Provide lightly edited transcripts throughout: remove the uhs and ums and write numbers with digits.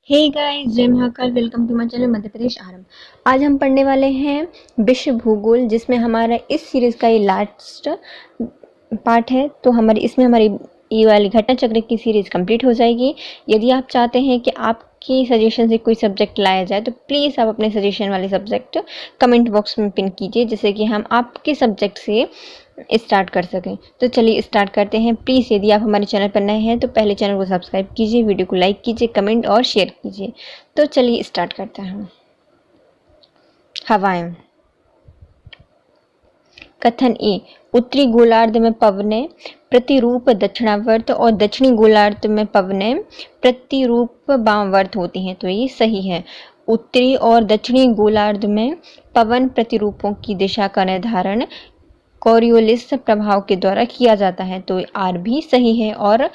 हे guys, जय Mahakal. Welcome to my channel Madhya Pradesh Aarambh. आज हम पढ़ने वाले हैं विश्व भूगोल, जिसमें हमारा इस सीरीज का ये लास्ट पार्ट है। तो हमारी ये वाली घटना चक्र की सीरीज कंप्लीट हो जाएगी। यदि आप चाहते हैं कि आपके सजेशन से कोई सब्जेक्ट लाया जाए तो प्लीज़ आप अपने सजेशन वाले सब्जेक्ट कमेंट बॉक्स में पिन कीजिए, जिससे कि हम आपके सब्जेक्ट से स्टार्ट कर सकें। तो चलिए स्टार्ट करते हैं। प्लीज़ यदि आप हमारे चैनल पर नए हैं तो पहले चैनल को सब्सक्राइब कीजिए, वीडियो को लाइक कीजिए, कमेंट और शेयर कीजिए। तो चलिए स्टार्ट करते हैं। हवाएं। कथन ए, उत्तरी गोलार्ध में पवनें प्रतिरूप दक्षिणावर्त और दक्षिणी गोलार्ध में पवनें प्रतिरूप वामावर्त होती हैं। तो ये सही है। उत्तरी और दक्षिणी गोलार्ध में पवन प्रतिरूपों की दिशा का निर्धारण कोरियोलिस प्रभाव के द्वारा किया जाता है। तो आर भी सही है और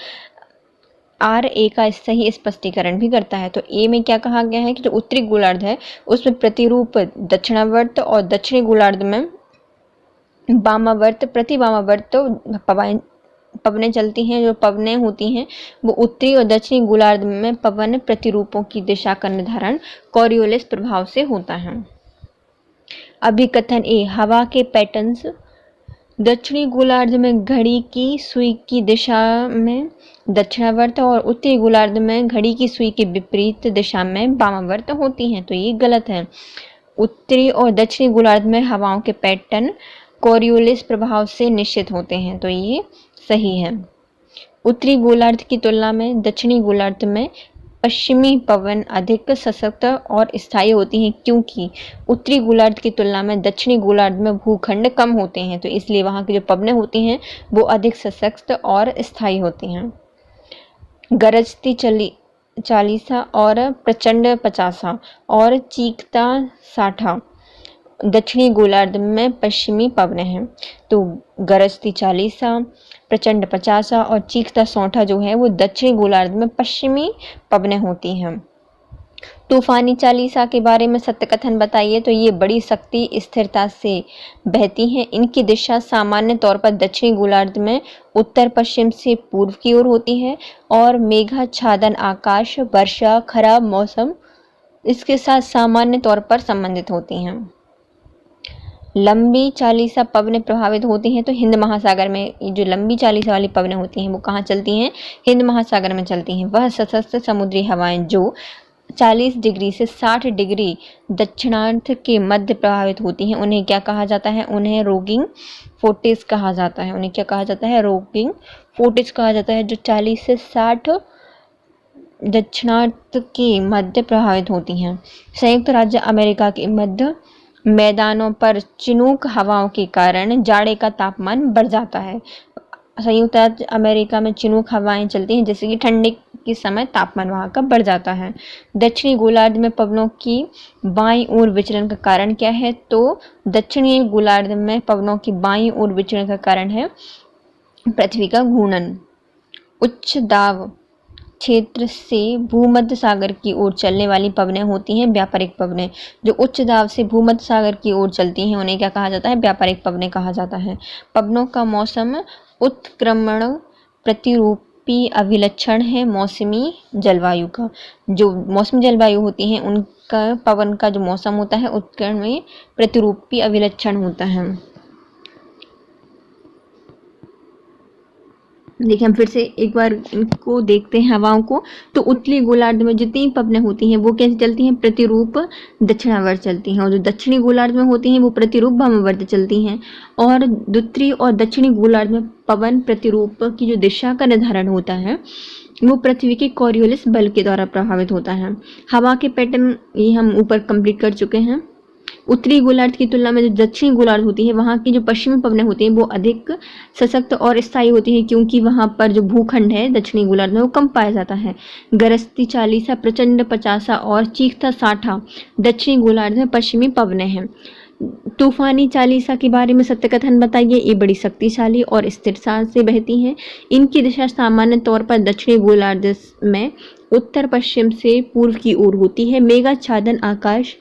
आर ए का सही स्पष्टीकरण भी करता है। तो ए में क्या कहा गया है कि जो उत्तरी गोलार्ध है उसमें प्रतिरूप दक्षिणावर्त और दक्षिणी गोलार्ध में वामावर्त प्रति वामावर्त पवनें चलती हैं। जो पवनें होती हैं वो उत्तरी और दक्षिणी गोलार्ध में पवन प्रतिरूपों की दिशा का निर्धारण कोरियोलिस प्रभाव से होता है। अभिकथन ए, हवा के पैटर्न्स दक्षिणी गोलार्ध में घड़ी की सुई की दिशा में दक्षिणावर्त और उत्तरी गोलार्ध में घड़ी की सुई के विपरीत दिशा में वामावर्त होती हैं। तो ये गलत है। उत्तरी और दक्षिणी गोलार्ध में हवाओं के पैटर्न कोरियोलिस प्रभाव से निश्चित होते हैं। तो ये सही है। उत्तरी गोलार्ध की तुलना में दक्षिणी गोलार्ध में पश्चिमी पवन अधिक सशक्त और स्थायी होती हैं, क्योंकि उत्तरी गोलार्ध की तुलना में दक्षिणी गोलार्ध में भूखंड कम होते हैं। तो इसलिए वहाँ की जो पवनें होती हैं वो अधिक सशक्त और स्थायी होती हैं। गरजती चालीसा और प्रचंड पचासा और चीखता साठा दक्षिणी गोलार्ध में पश्चिमी पवनें हैं। तो गरजती चालीसा, प्रचंड पचासा और चीखता सौठा जो है वो दक्षिणी गोलार्ध में पश्चिमी पवनें होती हैं। तूफानी चालीसा के बारे में सत्य कथन बताइए। तो ये बड़ी शक्ति स्थिरता से बहती हैं। इनकी दिशा सामान्य तौर पर दक्षिणी गोलार्ध में उत्तर पश्चिम से पूर्व की ओर होती है और मेघाच्छादन आकाश, वर्षा, खराब मौसम इसके साथ सामान्य तौर पर संबंधित होती हैं। लंबी चालीसा पवनें प्रभावित होती हैं तो हिंद महासागर में। ये जो लंबी चालीसा वाली पवनें होती हैं वो कहाँ चलती हैं? हिंद महासागर में चलती हैं। वह सशस्त्र समुद्री हवाएं जो 40 डिग्री से 60 डिग्री दक्षिणार्थ के मध्य प्रभावित होती हैं, उन्हें क्या कहा जाता है? उन्हें रोगिंग फोर्टिस कहा जाता है। उन्हें क्या कहा जाता है? रोगिंग फोर्टिस कहा जाता है, जो 40 से 60 दक्षिणार्थ के मध्य प्रभावित होती हैं। संयुक्त राज्य अमेरिका के मध्य मैदानों पर चिनूक हवाओं के कारण जाड़े का तापमान बढ़ जाता है। संयुक्त राज्य अमेरिका में चिनूक हवाएं चलती हैं, जैसे कि ठंडी के समय तापमान वहाँ का बढ़ जाता है। दक्षिणी गोलार्ध में पवनों की बाईं ओर विचलन का कारण क्या है? तो दक्षिणी गोलार्ध में पवनों की बाईं ओर विचलन का कारण है पृथ्वी का घूर्णन। उच्च दाब क्षेत्र से भूमध्य सागर की ओर चलने वाली पवनें होती हैं व्यापारिक पवनें। जो उच्च दाब से भूमध्य सागर की ओर चलती हैं उन्हें क्या कहा जाता है? व्यापारिक पवनें कहा जाता है। पवनों का मौसम उत्क्रमण प्रतिरूपी अभिलक्षण है मौसमी जलवायु का। जो मौसमी जलवायु होती है उनका पवन का जो मौसम होता है उत्क्रमण प्रतिरूपी अभिलक्षण होता है। देखिए हम फिर से एक बार इनको देखते हैं हवाओं को। तो उत्तरी गोलार्ध में जितनी पवनें होती हैं वो कैसे चलती हैं? प्रतिरूप दक्षिणावर्त चलती हैं। और जो दक्षिणी गोलार्ध में होती हैं वो प्रतिरूप वामावर्त चलती हैं। और उत्तरी और दक्षिणी गोलार्ध में पवन प्रतिरूप की जो दिशा का निर्धारण होता है वो पृथ्वी के कोरियोलिस बल के द्वारा प्रभावित होता है। हवा के पैटर्न ये हम ऊपर कंप्लीट कर चुके हैं। उत्तरी गोलार्ध की तुलना में जो दक्षिणी गोलार्ध होती है वहाँ की जो पश्चिमी पवनें होती हैं वो अधिक सशक्त और स्थायी होती हैं, क्योंकि वहाँ पर जो भूखंड है दक्षिणी गोलार्ध में वो कम पाया जाता है। गरजती चालीसा, प्रचंड पचासा और चीखता साठा दक्षिणी गोलार्ध में पश्चिमी पवनें हैं। तूफानी चालीसा के बारे में सत्य कथन बताइए। ये बड़ी शक्तिशाली और स्थिरता से बहती हैं। इनकी दिशा सामान्य तौर पर दक्षिणी गोलार्ध में उत्तर पश्चिम से पूर्व की ओर होती है। मेघाच्छादन आकाश,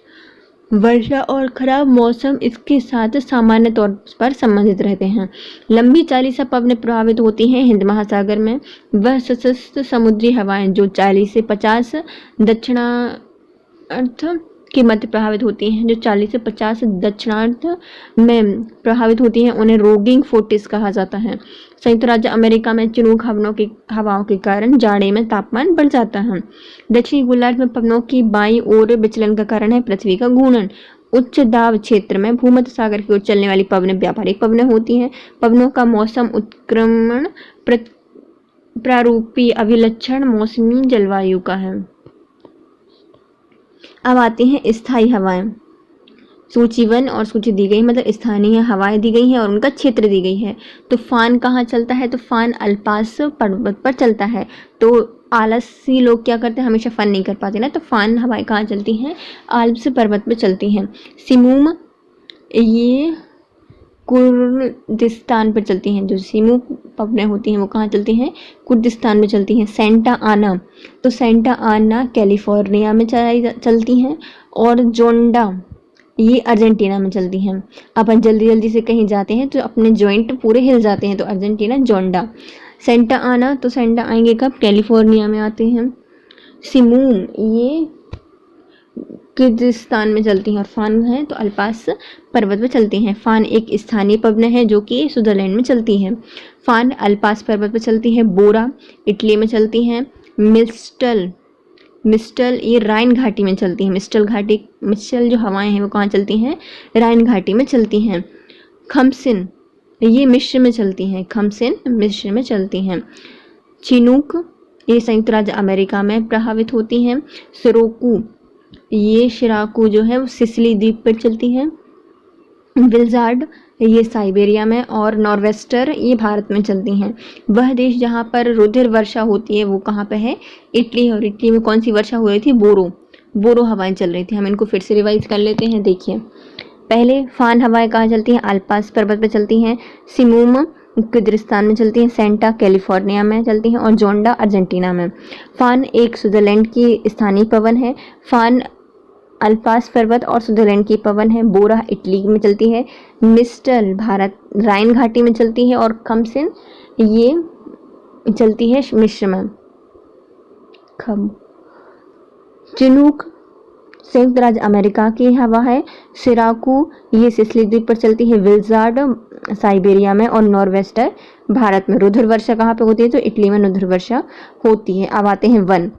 वर्षा और खराब मौसम इसके साथ सामान्य तौर पर संबंधित रहते हैं। लंबी चाली से पवनें प्रभावित होती हैं हिंद महासागर में। वह सशस्त्र समुद्री हवाएं जो 40 से 50 दक्षिणार्थ के मध्य प्रभावित होती हैं, जो 40 से 50 दक्षिणार्थ में प्रभावित होती हैं, उन्हें रोगिंग फोर्टिस कहा जाता है। संयुक्त राज्य अमेरिका में चिनूक हवाओं के कारण जाड़े में तापमान बढ़ जाता है। दक्षिणी गोलार्ध में पवनों की बाईं ओर विचलन का कारण है पृथ्वी का घूर्णन। उच्च दाब क्षेत्र में भूमध्य सागर की ओर चलने वाली पवनें व्यापारिक पवनें होती हैं। पवनों का मौसम उत्क्रमण प्रारूपी अभिलक्षण मौसमी जलवायु का है। अब आती हैं स्थायी हवाएं। सूची 1 और सूची दी गई, मतलब स्थानीय हवाएं दी गई हैं और उनका क्षेत्र दी गई है। तो फान कहाँ चलता है? तो फान अल्पास पर्वत पर चलता है। तो आलसी लोग क्या करते हैं, हमेशा फन नहीं कर पाते ना, तो फान हवाएं कहाँ चलती हैं? आल्प्स पर्वत पर चलती हैं। सिमूम ये कुर्दिस्तान पर चलती हैं। जो सिमू पवनें होती हैं वो कहाँ चलती हैं? कुर्दिस्तान में चलती हैं। सेंटा आना, तो सेंटा आना कैलिफोर्निया में चलती हैं। और जोंडा ये अर्जेंटीना में चलती हैं। अपन जल्दी जल्दी से कहीं जाते हैं तो अपने जॉइंट पूरे हिल जाते हैं, तो अर्जेंटीना जोंडा। सेंटा आना, तो सेंटा आएंगे कब? कैलिफोर्निया में आते हैं। सिमूम ये किर्गिस्तान में चलती हैं। और फान है तो अल्पास पर्वत पर चलती हैं। फान एक स्थानीय पवनें है जो कि स्विट्जरलैंड में चलती हैं। फान अल्पास पर्वत पर चलती है। बोरा इटली में चलती हैं। मिस्टल ये राइन घाटी में चलती हैं। मिस्टल जो हवाएं हैं वो कहाँ चलती हैं? राइन घाटी में चलती हैं। खमसिन ये मिस्र में चलती हैं। खमसिन मिस्र में चलती हैं। चिनूक ये संयुक्त राज्य अमेरिका में प्रभावित होती हैं। शिराकू जो है वो सिसिली द्वीप पर चलती हैं। विल्जार्ड ये साइबेरिया में। और नॉर्वेस्टर ये भारत में चलती हैं। वह देश जहाँ पर रुधिर वर्षा होती है वो कहाँ पे है? इटली। और इटली में कौन सी वर्षा हो रही थी? बोरो हवाएं चल रही थी। हम इनको फिर से रिवाइज कर लेते हैं। देखिए, पहले फान हवाएं कहाँ चलती हैं? अल्पास पर्वत पर चलती हैं। सिमूम किर्गिस्तान में चलती हैं। सेंटा कैलिफोर्निया में चलती हैं। और जोंडा अर्जेंटीना में। फान एक स्विट्जरलैंड की स्थानीय पवन है। फान अल्पास पर्वत और स्विट्जरलैंड की पवन है। बोरा इटली में चलती है। मिस्टल भारत राइन घाटी में चलती है। और खमसिन ये चलती है मिस्र में। चिनूक संयुक्त राज्य अमेरिका की हवा है। सिराकू ये सिसिली द्वीप पर चलती है। विल्जार्ड साइबेरिया में। और नॉर्वेस्टर भारत में। रुधिर वर्षा कहाँ पे होती है? तो इटली में रुधिर वर्षा होती है। अब आते हैं वन।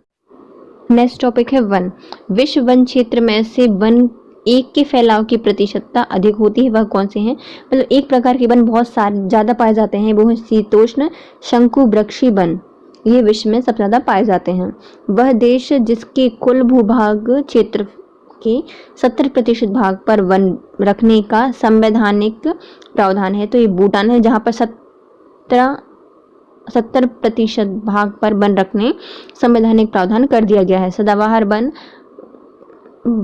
नेक्स्ट टॉपिक है वन। विश्व वन क्षेत्र में से वन एक के फैलाव की प्रतिशतता अधिक होती है, वह कौन से हैं? मतलब एक प्रकार के वन बहुत सारे ज़्यादा पाए जाते हैं, वो है शीतोष्ण शंकुवृक्षी वन। ये विश्व में सबसे ज़्यादा पाए जाते हैं। वह देश जिसके कुल भूभाग क्षेत्र के 70% भाग पर वन रखने का संवैधानिक प्रावधान है, तो ये भूटान है, जहाँ पर 70% भाग पर वन रखने संवैधानिक प्रावधान कर दिया गया है। सदाबहार वन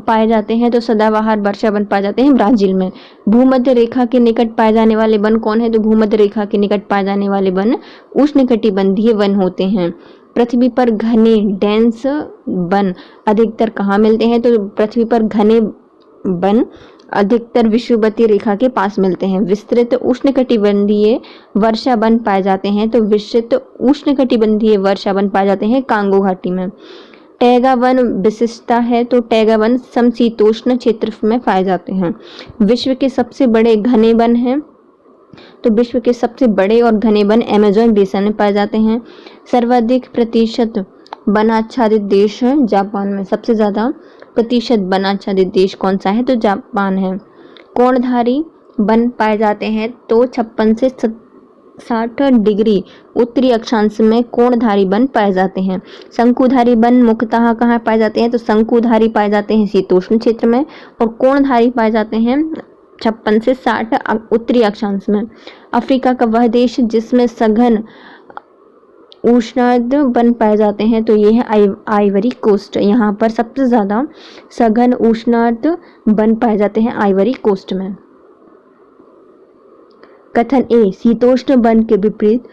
पाए जाते हैं, तो सदाबहार वर्षा वन पाए जाते हैं ब्राजील में। भूमध्य रेखा के निकट पाए जाने वाले वन कौन है? तो भूमध्य रेखा के निकट पाए जाने वाले वन उष्णकटिबंधीय वन होते हैं। पृथ्वी पर घने डेंस वन अधिकतर कहाँ मिलते हैं? तो पृथ्वी पर घने वन अधिकतर विषुवतीय रेखा के पास मिलते हैं। विस्तृत उष्णकटिबंधीय वर्षा वन पाए जाते हैं, तो विस्तृत उष्णकटिबंधीय वर्षा वन पाए जाते हैं कांगो घाटी में। टैगा वन विशिष्टता है, तो टैगा वन समशीतोष्ण क्षेत्र में पाए जाते हैं। विश्व के सबसे बड़े घने वन हैं, तो विश्व के सबसे बड़े और घने वन अमेज़न बेसिन में पाए जाते हैं। सर्वाधिक प्रतिशत वनाच्छादित देश है जापान में। सबसे ज़्यादा प्रतिशत वनाच्छादित देश कौन सा है? तो जापान है। कोणधारी वन पाए जाते हैं, तो 56 से 60 डिग्री उत्तरी अक्षांश में कोणधारी वन पाए जाते हैं। शंकुधारी वन मुख्यतः कहाँ पाए जाते हैं? तो शंकुधारी पाए जाते हैं शीतोष्ण क्षेत्र में, और कोणधारी पाए जाते हैं 56 से 60 उत्तरी अक्षांश में। अफ्रीका का वह देश जिसमें सघन उष्णार्द्र वन पाए जाते हैं, तो ये है आइवरी कोस्ट। यहाँ पर सबसे ज़्यादा सघन उष्णार्द्र वन पाए जाते हैं आइवरी कोस्ट में। कथन ए, शीतोष्ण वन के विपरीत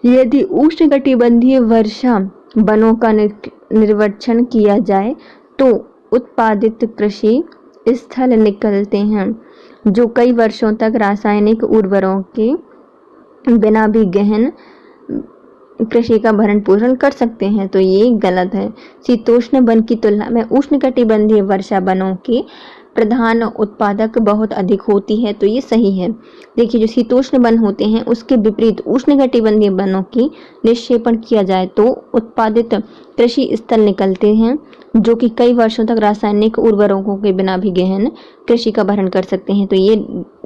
यदि उष्णकटिबंधीय वर्षा वनों का निर्वक्षण किया जाए तो उत्पादित कृषि स्थल निकलते हैं जो कई वर्षों तक रासायनिक उर्वरकों के बिना भी गहन कृषि का भरण पोषण कर सकते हैं, तो ये गलत है। शीतोष्ण वन की तुलना में उष्णकटिबंधीय वर्षा वनों की प्रधान उत्पादक बहुत अधिक होती है, तो ये सही है। देखिए, जो शीतोष्ण वन होते हैं उसके विपरीत उष्णकटिबंधीय वनों की निक्षेपण किया जाए तो उत्पादित कृषि स्थल निकलते हैं जो कि कई वर्षों तक रासायनिक उर्वरकों के बिना भी गहन कृषि का भरण कर सकते हैं, तो ये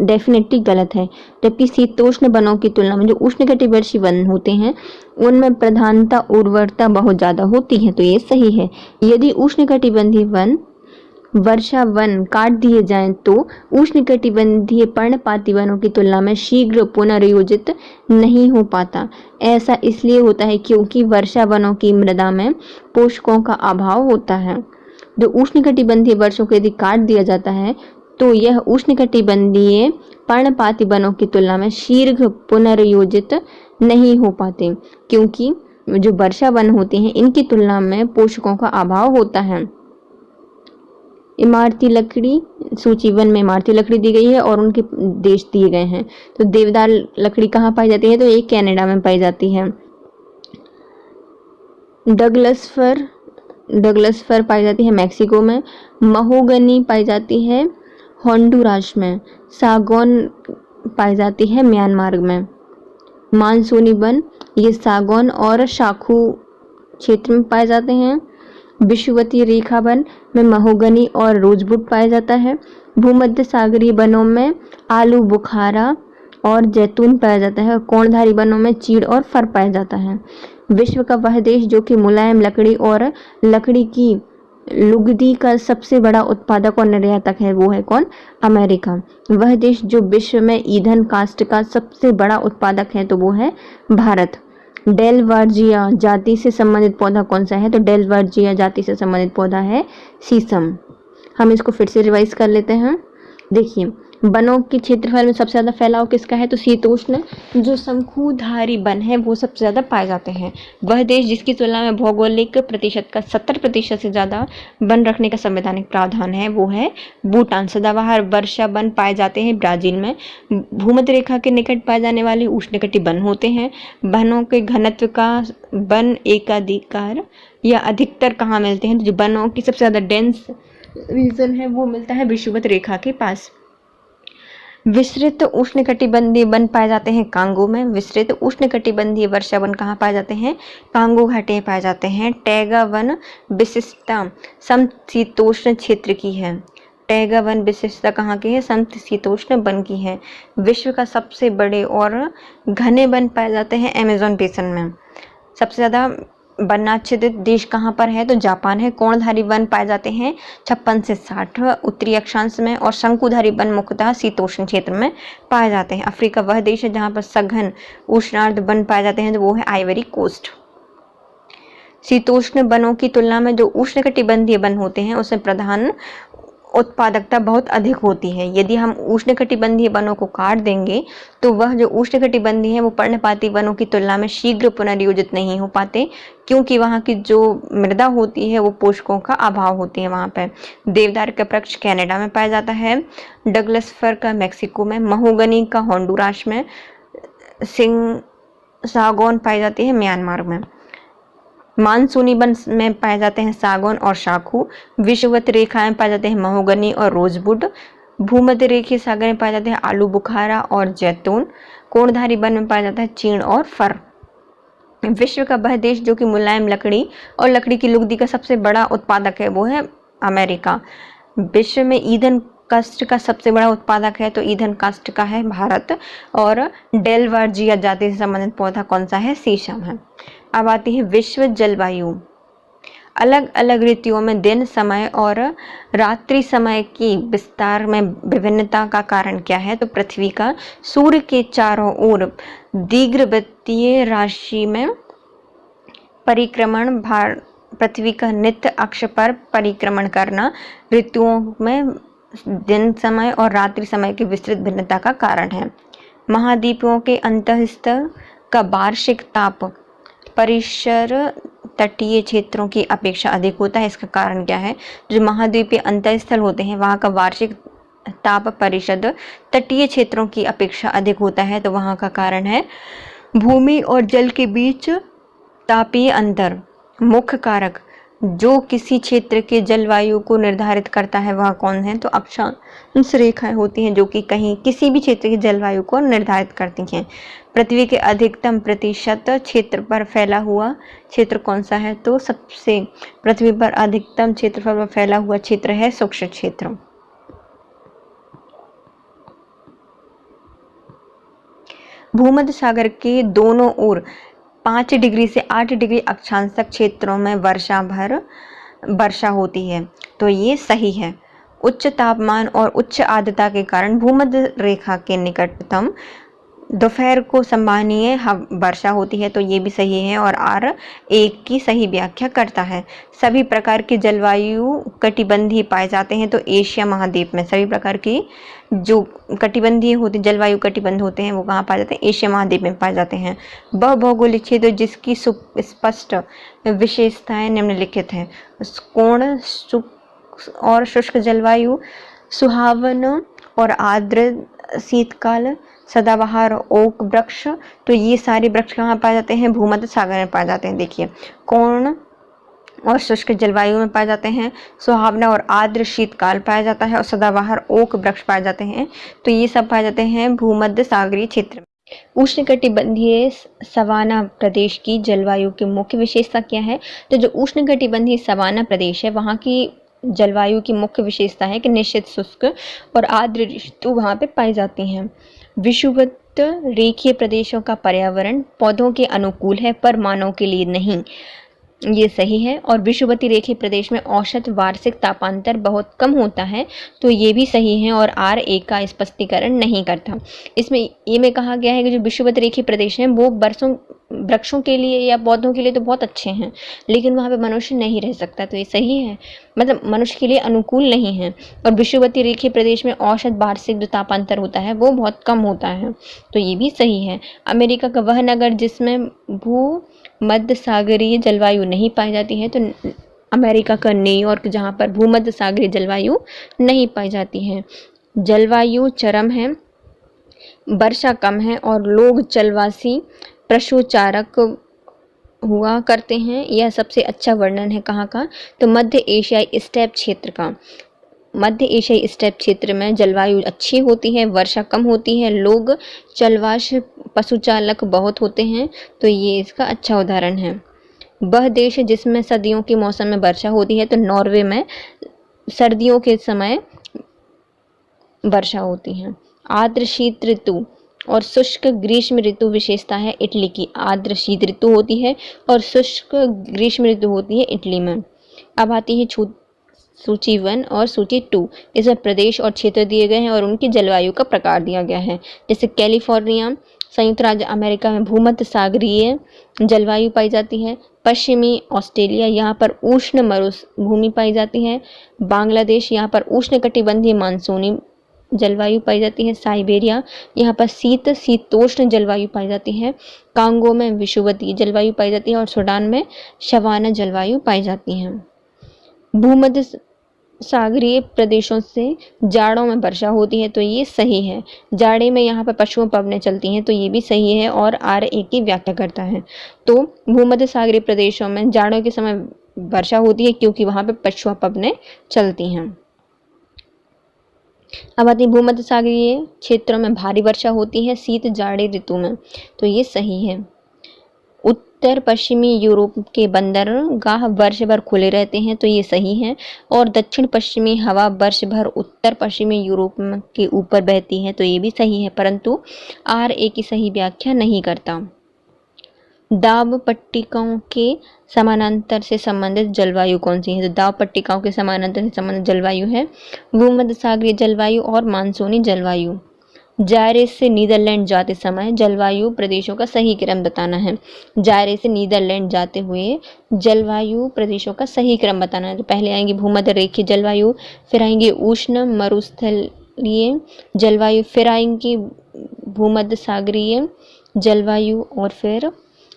डेफिनेटली गलत है। जबकि शीतोष्ण वनों की तुलना में जो उष्णकटिबंधीय वन होते हैं उनमें प्रधानता उर्वरता बहुत ज़्यादा होती है, तो ये सही है। यदि उष्णकटिबंधीय वन वर्षा वन काट दिए जाएं तो उष्णकटिबंधीय पर्णपाती वनों की तुलना में शीघ्र पुनर्योजित नहीं हो पाता। ऐसा इसलिए होता है क्योंकि वर्षा वनों की मृदा में पोषकों का अभाव होता है। जो उष्णकटिबंधीय वर्षों को यदि काट दिया जाता है तो यह उष्णकटिबंधीय पर्णपाती वनों की तुलना में शीघ्र पुनर्योजित नहीं हो पाते, क्योंकि जो वर्षा वन होते हैं इनकी तुलना में पोषकों का अभाव होता है। इमारती लकड़ी सूची वन में इमारती लकड़ी दी गई है और उनके देश दिए गए हैं। तो देवदार लकड़ी कहाँ पाई जाती है, तो ये कनाडा में पाई जाती है। डगलस फर पाई जाती है मैक्सिको में। महोगनी पाई जाती है होंडुरास में। सागौन पाई जाती है म्यांमार में। मानसूनी वन ये सागौन और शाखू क्षेत्र में पाए जाते हैं। विषुवतीय रेखा वन में महोगनी और रोजवुड पाया जाता है। भूमध्य सागरीय वनों में आलू बुखारा और जैतून पाया जाता है और कोणधारी वनों में चीड़ और फर पाया जाता है। विश्व का वह देश जो कि मुलायम लकड़ी और लकड़ी की लुगदी का सबसे बड़ा उत्पादक और निर्यातक है, वो है कौन? अमेरिका। वह देश जो विश्व में ईंधन काष्ठ का सबसे बड़ा उत्पादक है, तो वो है भारत। डेलवार्जिया जाति से संबंधित पौधा कौन सा है, तो डेलवार्जिया जाति से संबंधित पौधा है शीशम। हम इसको फिर से रिवाइज कर लेते हैं। देखिए, वनों के क्षेत्रफल में सबसे ज़्यादा फैलाव किसका है, तो शीतोष्ण जो शंकुधारी वन है वो सबसे ज़्यादा पाए जाते हैं। वह देश जिसकी तुलना में भौगोलिक प्रतिशत का 70% से ज़्यादा वन रखने का संवैधानिक प्रावधान है वो है भूटान। सदाबहार वर्षा वन पाए जाते हैं ब्राजील में। भूमध्य रेखा के निकट पाए जाने वाले उष्णकटिबंधीय वन होते हैं। वनों के घनत्व का वन एकाधिकार या अधिकतर कहाँ मिलते हैं, तो जो वनों की सबसे ज़्यादा डेंस रीजन है वो मिलता है विषुवत रेखा के पास। विस्तृत उष्णकटिबंधीय वन पाए जाते हैं कांगो में। विस्तृत उष्णकटिबंधीय वर्षा वन कहाँ पाए जाते हैं, कांगो घाटी पाए जाते हैं। टैगा वन विशिष्टता समशीतोष्ण क्षेत्र की है। टैगा वन विशिष्टता कहाँ की है, समशीतोष्ण वन की है। विश्व का सबसे बड़े और घने वन पाए जाते हैं अमेज़न बेसिन में। सबसे ज़्यादा वनाच्छादित देश कहाँ पर है, तो जापान है। कोणधारी वन पाए जाते हैं 56 से 60 उत्तरी अक्षांश में और शंकुधारी वन मुख्यतः शीतोष्ण क्षेत्र में पाए जाते हैं। अफ्रीका वह देश है जहाँ पर सघन उष्णार्ध वन पाए जाते हैं, तो वो है आइवरी कोस्ट। शीतोष्ण वनों की तुलना में जो उष्णकटिबंधीय वन होते हैं उसमें प्रधान उत्पादकता बहुत अधिक होती है। यदि हम उष्णकटिबंधीय वनों को काट देंगे तो वह जो उष्णकटिबंधीय है वो पर्णपाती वनों की तुलना में शीघ्र पुनर्योजित नहीं हो पाते, क्योंकि वहाँ की जो मृदा होती है वो पोषकों का अभाव होती है वहाँ पर। देवदार का वृक्ष कनाडा में पाया जाता है। डगलस फर का मैक्सिको में। महोगनी का होंडुरास में। सागौन पाई जाती है म्यांमार में। मानसूनी वन में पाए जाते हैं सागौन और शाखू। विषुवत रेखा में पाए जाते हैं महोगनी और रोजवुड। भूमध्य रेखीय सागर में पाए जाते हैं आलू बुखारा और जैतून। कोणधारी वन में पाया जाता है चीड़ और फर। विश्व का वह देश जो कि मुलायम लकड़ी और लकड़ी की लुगदी का सबसे बड़ा उत्पादक है वो है अमेरिका। विश्व में ईंधन काष्ठ का सबसे बड़ा उत्पादक है, तो ईंधन काष्ठ का है भारत। और डेलवार्जिया जाति से संबंधित पौधा कौन सा है, शीशम है। अब आती है विश्व जलवायु। अलग अलग ऋतुओं में दिन समय और रात्रि समय की विस्तार में विभिन्नता का कारण क्या है, तो पृथ्वी का सूर्य के चारों ओर दीर्घवृत्तीय राशि में परिक्रमण, पृथ्वी का नित्य अक्ष पर परिक्रमण करना ऋतुओं में दिन समय और रात्रि समय की विस्तृत भिन्नता का कारण है। महाद्वीपों के अंतःस्थ का वार्षिक ताप परिसर तटीय क्षेत्रों की अपेक्षा अधिक होता है। इसका कारण क्या है? जो महाद्वीपीय अंतःस्थल होते हैं वहाँ का वार्षिक ताप परिषद तटीय क्षेत्रों की अपेक्षा अधिक होता है। तो वहाँ का कारण है भूमि और जल के बीच तापीय अंतर। मुख्य कारक जो किसी क्षेत्र के जलवायु को निर्धारित करता है वह कौन है? तो अक्षांश रेखाएं होती हैं जो कि कहीं किसी भी क्षेत्र की जलवायु को निर्धारित करती हैं। पृथ्वी के अधिकतम प्रतिशत क्षेत्र पर फैला हुआ क्षेत्र कौन सा है? तो सबसे पृथ्वी पर अधिकतम क्षेत्रफल पर फैला हुआ क्षेत्र है शुष्क क्षेत्र। भूमध्य सागर के दोनों ओर 5 डिग्री से 8 डिग्री अक्षांश क्षेत्रों में वर्षा होती है। तो ये सही है। उच्च तापमान और उच्च आर्द्रता के कारण भूमध्य रेखा के निकटतम दोपहर को संभावनीय वर्षा होती है। तो ये भी सही है और R1 की सही व्याख्या करता है। सभी प्रकार की जलवायु कटिबंधीय पाए जाते हैं। तो एशिया महाद्वीप में सभी प्रकार की जो कटिबंधीय होते जलवायु कटिबंध होते हैं वो कहाँ पाए जाते हैं? एशिया महाद्वीप में पाए जाते हैं। वह भौगोलिक क्षेत्र जिसकी स्पष्ट विशेषताएं निम्नलिखित हैं। कोण और शुष्क जलवायु, सुहावन और आर्द्र शीतकाल, सदाबहार ओक वृक्ष। तो ये सारे वृक्ष कहाँ पाए जाते हैं? भूमध्य सागर में पाए जाते हैं। देखिए, कोण और शुष्क जलवायु में पाए जाते हैं, सुहावना और आर्द्र शीतकाल पाया जाता है और सदाबहार ओक वृक्ष पाए जाते हैं। तो ये सब पाए जाते हैं भूमध्य सागरीय क्षेत्र में। उष्णकटिबंधीय सवाना प्रदेश की जलवायु की मुख्य विशेषता क्या है? तो जो उष्णकटिबंधीय सवाना प्रदेश है वहाँ की जलवायु की मुख्य विशेषता है कि निश्चित शुष्क और आर्द्र ऋतु वहाँ पे पाई जाती हैं। विषुवत रेखीय प्रदेशों का पर्यावरण पौधों के अनुकूल है पर मानव के लिए नहीं। ये सही है। और विषुवतीय रेखीय प्रदेश में औसत वार्षिक तापांतर बहुत कम होता है। तो ये भी सही है और R1 का स्पष्टीकरण नहीं करता। इसमें ये में कहा गया है कि जो विषुवतीय रेखीय प्रदेश हैं वो वृक्षों के लिए या पौधों के लिए तो बहुत अच्छे हैं, लेकिन वहाँ पे मनुष्य नहीं रह सकता। तो ये सही है, मतलब मनुष्य के लिए अनुकूल नहीं है। और विषुवतीय रेखीय प्रदेश में औसत वार्षिक जो तापांतर होता है वो बहुत कम होता है। तो ये भी सही है। अमेरिका का वह नगर जिसमें भूमध्य सागरीय जलवायु नहीं पाई जाती है, तो अमेरिका का न्यूयॉर्क, जहाँ पर भूमध्य सागरीय जलवायु नहीं पाई जाती है। जलवायु चरम है, वर्षा कम है और लोग जलवासी पशुचारक हुआ करते हैं। यह सबसे अच्छा वर्णन है कहाँ का? तो मध्य एशियाई स्टेप क्षेत्र का। मध्य एशियाई स्टेप क्षेत्र में जलवायु अच्छी होती है, वर्षा कम होती है, लोग जलवास पशुचालक बहुत होते हैं। तो ये इसका अच्छा उदाहरण है। वह देश है जिसमें सर्दियों के मौसम में वर्षा होती है। तो नॉर्वे में सर्दियों के समय वर्षा होती है। आर्द्र शीत ऋतु और शुष्क ग्रीष्म ऋतु विशेषता है इटली की। आर्द्र शीत ऋतु होती है और शुष्क ग्रीष्म ऋतु होती है इटली में। अब आती है सूची 1 और सूची 2। इसमें प्रदेश और क्षेत्र दिए गए हैं और उनकी जलवायु का प्रकार दिया गया है। जैसे कैलिफोर्निया संयुक्त राज्य अमेरिका में भूमध्य सागरीय जलवायु पाई जाती है। पश्चिमी ऑस्ट्रेलिया, यहाँ पर उष्ण मरुभूमि पाई जाती है। बांग्लादेश, यहाँ पर उष्णकटिबंधीय मानसूनी जलवायु पाई जाती है। साइबेरिया, यहाँ पर शीतोष्ण जलवायु पाई जाती है। कांगो में विषुवतीय जलवायु पाई जाती है और सूडान में सवाना जलवायु पाई जाती है। भूमध्य सागरीय प्रदेशों से जाड़ों में वर्षा होती है। तो ये सही है। जाड़े में यहाँ पर पशुओं पबने चलती हैं। तो ये भी सही है और R1 की व्याख्या करता है। तो भूमध्य सागरीय प्रदेशों में जाड़ों के समय वर्षा होती है क्योंकि वहाँ पर पशुओं पबने चलती हैं। अब आती है भूमध्य सागरीय क्षेत्रों में भारी वर्षा होती है शीत जाड़े ऋतु में। तो ये सही है। उत्तर पश्चिमी यूरोप के बंदरगाह वर्ष भर खुले रहते हैं। तो ये सही है। और दक्षिण पश्चिमी हवा वर्ष भर उत्तर पश्चिमी यूरोप के ऊपर बहती है। तो ये भी सही है, परंतु R1 की सही व्याख्या नहीं करता। दाब पट्टिकाओं के समानांतर से संबंधित जलवायु कौन सी है? तो दाब पट्टिकाओं के समानांतर से संबंधित जलवायु है भूमध्य सागरीय जलवायु और मानसूनी जलवायु। जायरे से नीदरलैंड जाते समय जलवायु प्रदेशों का सही क्रम बताना है। जायरे से नीदरलैंड जाते हुए जलवायु प्रदेशों का सही क्रम बताना है। तो पहले आएंगे भूमध्य रेखीय जलवायु, फिर आएंगे उष्ण मरुस्थलीय जलवायु, फिर आएंगे भूमध्य सागरीय जलवायु और फिर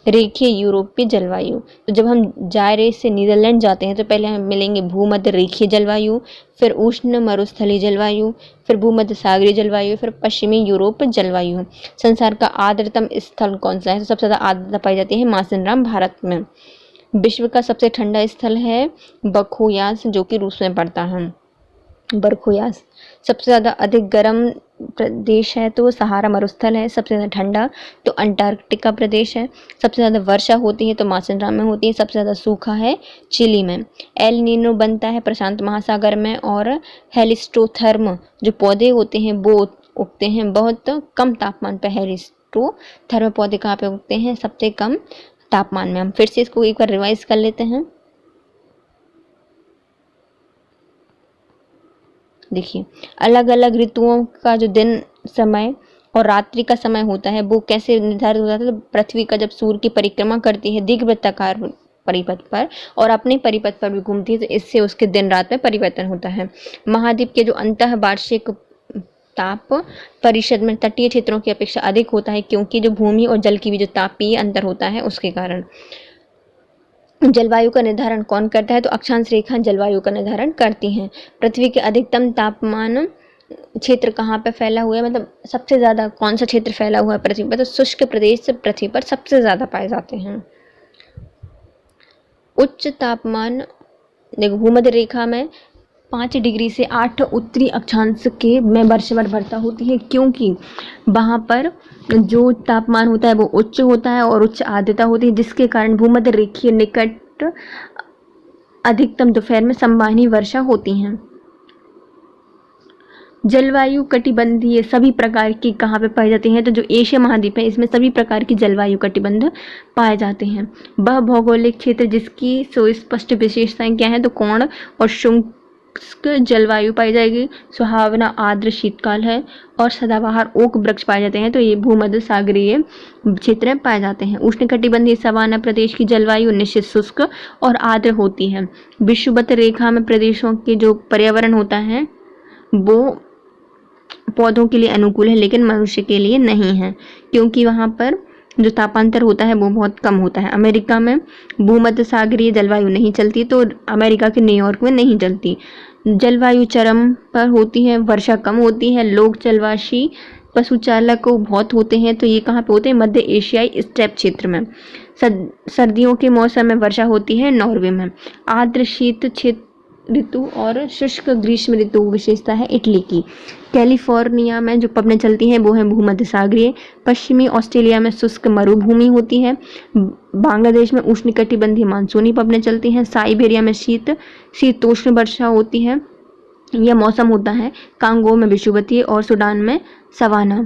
रेखीय यूरोपीय जलवायु। तो जब हम जायरे से नीदरलैंड जाते हैं तो पहले हमें मिलेंगे भूमध्य रेखीय जलवायु, फिर उष्ण मरुस्थलीय जलवायु, फिर भूमध्य सागरीय जलवायु, फिर पश्चिमी यूरोप जलवायु। संसार का आर्द्रतम स्थल कौन सा है? तो सबसे ज़्यादा आर्द्रता पाई जाती है मासिनराम भारत में। विश्व का सबसे ठंडा स्थल है बखोयास, जो कि रूस में पड़ता है। बरखोयास। सबसे ज़्यादा अधिक गर्म प्रदेश है तो सहारा मरुस्थल है। सबसे ज़्यादा ठंडा तो अंटार्कटिका प्रदेश है। सबसे ज़्यादा वर्षा होती है तो मासिनराम में होती है। सबसे ज़्यादा सूखा है चिली में। एल नीनो बनता है प्रशांत महासागर में। और हेलिस्टोथर्म जो पौधे होते हैं वो उगते हैं बहुत कम तापमान पर। हेलिस्टोथर्म पौधे कहाँ पे उगते हैं? सबसे कम तापमान में। हम फिर से इसको एक बार रिवाइज कर लेते हैं। देखिए, अलग अलग ऋतुओं का जो दिन समय और रात्रि का समय होता है वो कैसे निर्धारित हो जाता है? तो पृथ्वी का जब सूर्य की परिक्रमा करती है दीर्घवृत्ताकार परिपथ पर और अपने परिपथ पर भी घूमती है तो इससे उसके दिन रात में परिवर्तन होता है। महाद्वीप के जो अंतः वार्षिक ताप परिषद में तटीय क्षेत्रों की अपेक्षा अधिक होता है, क्योंकि जो भूमि और जल की भी जो तापीय अंतर होता है उसके कारण। जलवायु का निर्धारण कौन करता है? तो अक्षांश रेखा जलवायु का निर्धारण करती हैं। पृथ्वी के अधिकतम तापमान क्षेत्र कहाँ पे फैला हुआ है? मतलब सबसे ज़्यादा कौन सा क्षेत्र फैला हुआ है पृथ्वी पर? तो शुष्क प्रदेश पृथ्वी पर सबसे ज़्यादा पाए जाते हैं। उच्च तापमान देखो, भूमध्य रेखा में 5 डिग्री से 8 उत्तरी अक्षांश के में वर्षावर्षा होती है, क्योंकि वहाँ पर जो तापमान होता है वो उच्च होता है और उच्च आर्द्रता होती है, जिसके कारण भूमध्य रेखीय निकट अधिकतम दोपहर में संवहनीय वर्षा होती हैं। जलवायु कटिबंधीय सभी प्रकार की कहाँ पे पाई जाती हैं? तो जो एशिया महाद्वीप है इसमें सभी प्रकार की जलवायु कटिबंध पाए जाते हैं। वह भौगोलिक क्षेत्र जिसकी सुस्पष्ट विशेषताएं क्या हैं? तो कोण और शुष्क जलवायु पाई जाएगी। सुहावना आर्द्र शीतकाल है और सदाबहार ओक वृक्ष पाए जाते हैं, तो ये भूमध्य सागरीय क्षेत्र में पाए जाते हैं। उष्णकटिबंधीय सवाना प्रदेश की जलवायु निश्चित शुष्क और आर्द्र होती है। विषुवत रेखा में प्रदेशों के जो पर्यावरण होता है वो पौधों के लिए अनुकूल है लेकिन मनुष्य के लिए नहीं है, क्योंकि वहाँ पर जो तापांतर होता है वो बहुत कम होता है। अमेरिका में भूमध्य सागरीय जलवायु नहीं चलती, तो अमेरिका के न्यूयॉर्क में नहीं चलती। जलवायु चरम पर होती है, वर्षा कम होती है, लोग जलवासी पशु चालक बहुत होते हैं, तो ये कहाँ पे होते हैं? मध्य एशियाई स्टेप क्षेत्र में। सर्दियों के मौसम में वर्षा होती है नॉर्वे में। आर्द्र शीत क्षेत्र ऋतु और शुष्क ग्रीष्म ऋतु विशेषता है इटली की। कैलिफोर्निया में जो पवनें चलती हैं वो है भूमध्य सागरीय। पश्चिमी ऑस्ट्रेलिया में शुष्क मरुभूमि होती है। बांग्लादेश में उष्णकटिबंधीय मानसूनी पवनें चलती हैं। साइबेरिया में शीतोष्ण वर्षा होती है, यह मौसम होता है। कांगो में विषुवतीय और सूडान में सवाना।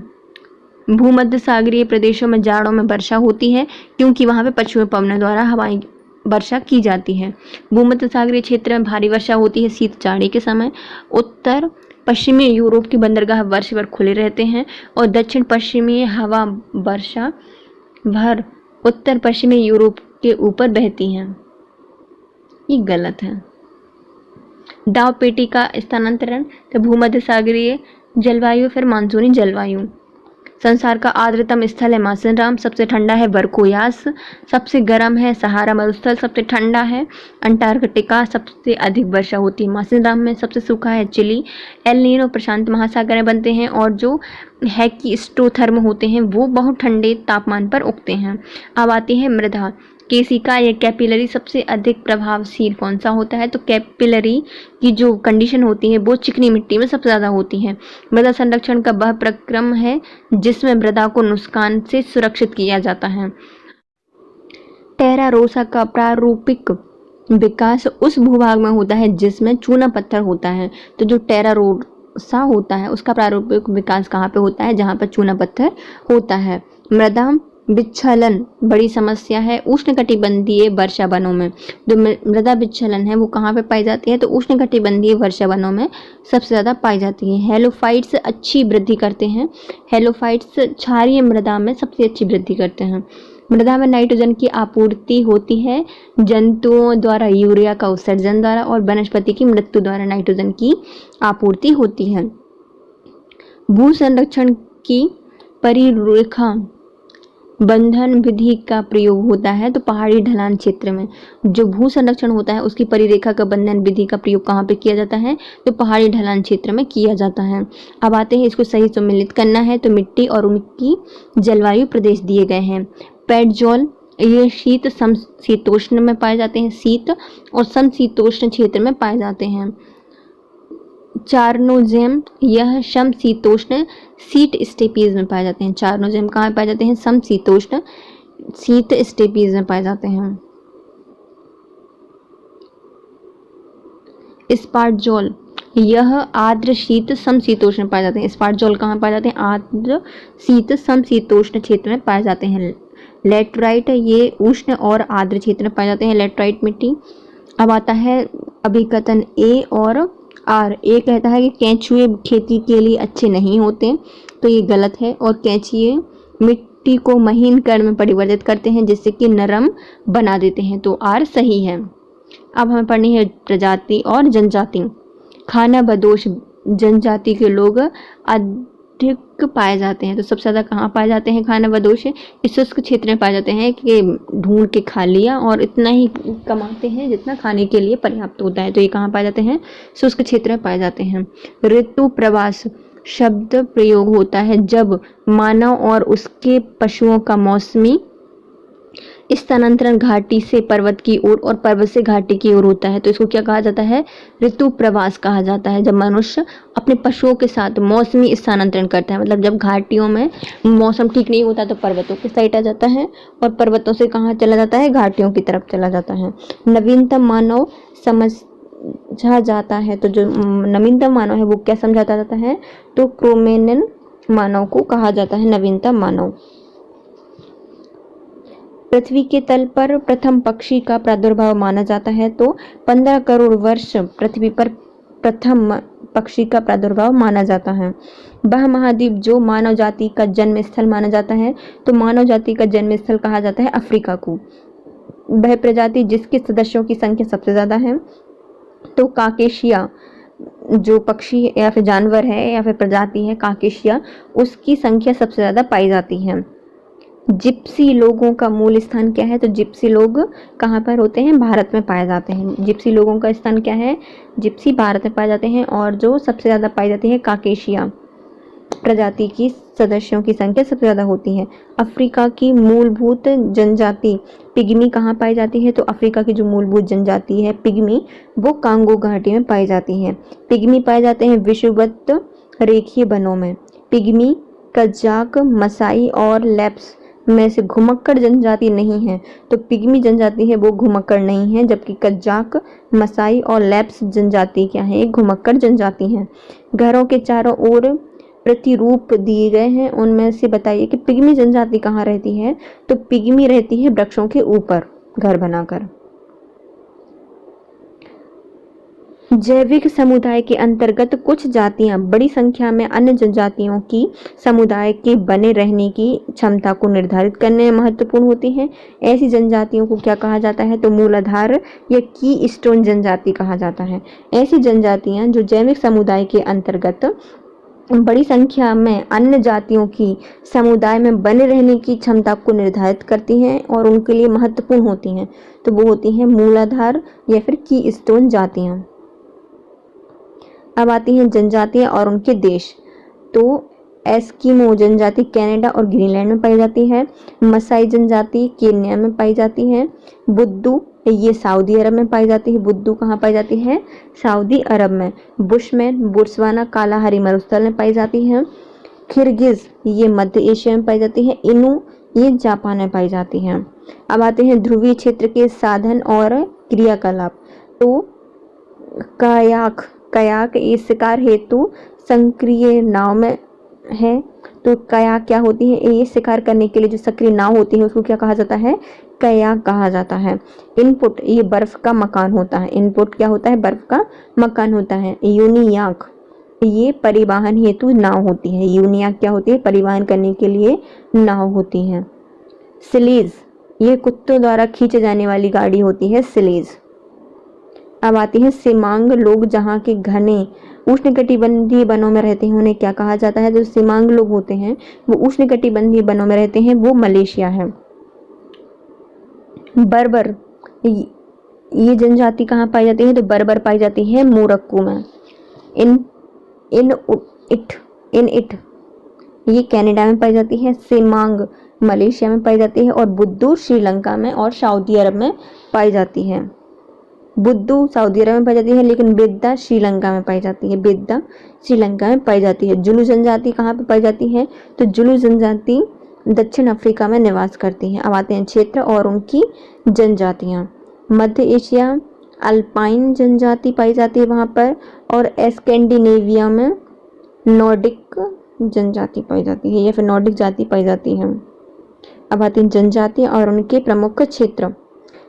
भूमध्य सागरीय प्रदेशों में जाड़ों में वर्षा होती है, क्योंकि वहाँ पे पश्चिमी पवनों द्वारा हवाई वर्षा की जाती है। भूमध्य सागरीय क्षेत्र में भारी वर्षा होती है शीत चाड़ी के समय। उत्तर पश्चिमी यूरोप की बंदरगाह वर्ष भर खुले रहते हैं और दक्षिण पश्चिमी हवा वर्षा भर उत्तर पश्चिमी यूरोप के ऊपर बहती हैं। ये गलत है। दाव पेटी का स्थानांतरण तो भूमध्य सागरीय जलवायु फिर मानसूनी जलवायु। संसार का आर्द्रतम स्थल है मासिनराम। सबसे ठंडा है बरखोयास। सबसे गर्म है सहारा मरुस्थल। सबसे ठंडा है अंटार्कटिका। सबसे अधिक वर्षा होती है मासिनराम में। सबसे सूखा है चिली। एल नीनो प्रशांत महासागर में बनते हैं और जो हेलिस्टोथर्म होते हैं वो बहुत ठंडे तापमान पर उगते हैं। अब आती है मृदा। केशिका या कैपिलरी सबसे अधिक प्रभावशील कौन सा होता है? तो कैपिलरी की जो कंडीशन होती है वो चिकनी मिट्टी में सबसे ज़्यादा होती है। मृदा संरक्षण का वह प्रक्रम है जिसमें मृदा को नुकसान से सुरक्षित किया जाता है। टेरा रोसा का प्रारूपिक विकास उस भूभाग में होता है जिसमें चूना पत्थर होता है। तो जो टेरा रोसा होता है उसका प्रारूपिक विकास कहाँ पे होता है? जहाँ पर चूना पत्थर होता है। मृदा विच्छलन बड़ी समस्या है उष्णकटिबंधीय वर्षा वनों में। जो मृदा विच्छलन है वो कहाँ पे पाई जाती है? तो उष्णकटिबंधीय वर्षा वनों में सबसे ज़्यादा पाई जाती है। हेलोफाइट्स अच्छी वृद्धि करते हैं। हेलोफाइट्स क्षारीय मृदा में सबसे अच्छी वृद्धि करते हैं। मृदा में नाइट्रोजन की आपूर्ति होती है जंतुओं द्वारा, यूरिया का उत्सर्जन द्वारा और वनस्पति की मृत्यु द्वारा नाइट्रोजन की आपूर्ति होती है। भू संरक्षण की परिरेखा बंधन विधि का प्रयोग होता है तो पहाड़ी ढलान क्षेत्र में। जो भू संरक्षण होता है उसकी परिरेखा का बंधन विधि का प्रयोग कहाँ पे किया जाता है, तो पहाड़ी ढलान क्षेत्र में किया जाता है। अब आते हैं इसको सही सम्मिलित करना है तो मिट्टी और उनकी जलवायु प्रदेश दिए गए हैं। पेडजोल ये शीत समशीतोष्ण में पाए जाते हैं, शीत और समशीतोष्ण क्षेत्र में पाए जाते हैं। चारनोजेम यह समशीतोष्ण शीत स्टेपीज में पाए जाते हैं। चारनोजेम कहाँ पाए जाते हैं, समशीतोष्ण शीत स्टेपीज में पाए जाते हैं। स्पार्टजोल यह आर्द्र शीत समशीतोष्ण में पाए जाते हैं। स्पार्टजोल कहाँ पाए जाते हैं, आर्द्र शीत समशीतोष्ण क्षेत्र में पाए जाते हैं। लेटराइट ये उष्ण और आर्द्र क्षेत्र में पाए जाते हैं, लेटराइट मिट्टी। अब आता है अभिकथन ए और आर। ए कहता है कि केंचुए खेती के लिए अच्छे नहीं होते, तो ये गलत है। और केंचुए मिट्टी को महीन कण में परिवर्तित करते हैं जिससे कि नरम बना देते हैं, तो आर सही है। अब हमें पढ़नी है प्रजाति और जनजाति। खानाबदोश जनजाति के लोग अधिक पाए जाते हैं, तो सबसे ज़्यादा कहाँ पाए जाते हैं खानाबदोश, इस शुष्क क्षेत्र में पाए जाते हैं कि ढूंढ के खा लिया और इतना ही कमाते हैं जितना खाने के लिए पर्याप्त होता है, तो ये कहाँ पाए जाते हैं, शुष्क क्षेत्र में पाए जाते हैं। ऋतु प्रवास शब्द प्रयोग होता है जब मानव और उसके पशुओं का मौसमी स्थानांतरण घाटी से पर्वत की ओर और पर्वत से घाटी की ओर होता है, तो इसको क्या कहा जाता है, ऋतु प्रवास कहा जाता है। जब मनुष्य अपने पशुओं के साथ मौसमी स्थानांतरण करता है, मतलब जब घाटियों में मौसम ठीक नहीं होता तो पर्वतों के साइड आ जाता है और पर्वतों से कहाँ चला जाता है, घाटियों की तरफ चला जाता है। नवीनतम मानव समझा जाता है, तो जो नवीनतम मानव है वो क्या समझा जाता है, तो क्रोमेनियन मानव को कहा जाता है नवीनतम मानव। पृथ्वी के तल पर प्रथम पक्षी का प्रादुर्भाव माना जाता है, तो 15 करोड़ वर्ष पृथ्वी पर प्रथम पक्षी का प्रादुर्भाव माना जाता है। वह महाद्वीप जो मानव जाति का जन्म स्थल माना जाता है, तो मानव जाति का जन्म स्थल कहा जाता है अफ्रीका को। वह प्रजाति जिसके सदस्यों की संख्या सबसे ज्यादा है, तो काकेशिया जो पक्षी या फिर जानवर है या फिर प्रजाति है काकेशिया, उसकी संख्या सबसे ज्यादा पाई जाती है। जिप्सी लोगों का मूल स्थान क्या है, तो जिप्सी लोग कहाँ पर होते हैं, भारत में पाए जाते हैं। जिप्सी लोगों का स्थान क्या है, जिप्सी भारत में पाए जाते हैं। और जो सबसे ज़्यादा पाई जाती है काकेशिया प्रजाति की सदस्यों की संख्या सबसे ज़्यादा होती है। अफ्रीका की मूलभूत जनजाति पिग्मी कहाँ पाई जाती है, तो अफ्रीका की जो मूलभूत जनजाति है पिग्मी, वो कांगो घाटी में पाई जाती है। पिग्मी पाए जाते हैं विषुवत रेखीय वनों में। पिग्मी कजाक मसाई और लैप्स में से घुमक्कड़ जनजाति नहीं है, तो पिग्मी जनजाति है वो घुमक्कड़ नहीं है, जबकि कजाक मसाई और लैप्स जनजाति क्या है, घुमक्कड़ जनजाति है। घरों के चारों ओर प्रतिरूप दिए गए हैं, उनमें से बताइए कि पिग्मी जनजाति कहाँ रहती है, तो पिग्मी रहती है वृक्षों के ऊपर घर बनाकर। जैविक समुदाय के अंतर्गत कुछ जातियां बड़ी संख्या में अन्य जनजातियों की समुदाय के बने रहने की क्षमता को निर्धारित करने में महत्वपूर्ण होती हैं। ऐसी जनजातियों को क्या कहा जाता है, तो मूलाधार या की स्टोन जनजाति कहा जाता है। ऐसी जनजातियां जो जैविक समुदाय के अंतर्गत बड़ी संख्या में अन्य जातियों की समुदाय में बने रहने की क्षमता को निर्धारित करती हैं और उनके लिए महत्वपूर्ण होती हैं, तो वो होती हैं मूलाधार या फिर की स्टोन जातियां। अब आती हैं जनजातियां और उनके देश, तो एस्किमो जनजाति कनाडा और ग्रीनलैंड में पाई जाती है। मसाई जनजाति केन्या में पाई जाती है। बुद्दू ये सऊदी अरब में पाई जाती है। बुद्दू कहाँ पाई जाती है, सऊदी अरब में। बुशमैन बोत्सवाना कालाहारी मरुस्थल में पाई जाती है। किर्गिज ये मध्य एशिया में पाई जाती है। इनु ये जापान में पाई जाती है। अब आते हैं ध्रुवीय क्षेत्र के साधन और क्रियाकलाप, तो कयाक इस शिकार हेतु सक्रिय नाव में है, तो कयाक क्या होती है, ये शिकार करने के लिए जो सक्रिय नाव होती है उसको क्या कहा जाता है, कयाक कहा जाता है। इनपुट ये बर्फ का मकान होता है। इनपुट क्या होता है, बर्फ का मकान होता है। यूनियाक ये परिवहन हेतु नाव होती है। यूनियाक क्या होती है, परिवहन करने के लिए नाव होती है। स्लेज ये कुत्तों द्वारा खींचे जाने वाली गाड़ी होती है, स्लेज। अब आती है सीमांग लोग जहाँ के घने उष्णकटिबंधीय वनों में रहते हैं उन्हें क्या कहा जाता है? जो सीमांग लोग होते हैं वो उष्णकटिबंधीय वनों में रहते हैं, वो मलेशिया है। बर्बर, ये जनजाति कहाँ पाई जाती है? तो बर्बर पाई जाती है मोरक्को में। इन इन इट इन इट ये कनाडा में पाई जाती है। सेमांग मलेशिया में पाई जाती है और बुद्धू श्रीलंका में और सऊदी अरब में पाई जाती है। बुद्धू सऊदी अरब में पाई जाती है, लेकिन बेद्दा श्रीलंका में पाई जाती है। बेद्दा श्रीलंका में पाई जाती है। जुलू जनजाति कहाँ पे पाई जाती है? तो जुलू जनजाति दक्षिण अफ्रीका में निवास करती है। अब आते हैं क्षेत्र और उनकी जनजातियाँ। मध्य एशिया अल्पाइन जनजाति पाई जाती है वहाँ पर, और स्कैंडिनेविया में नॉर्डिक जनजाति पाई जाती है या फिर नॉर्डिक जाति पाई जाती है। अब आती हैं जनजाति और उनके प्रमुख क्षेत्र।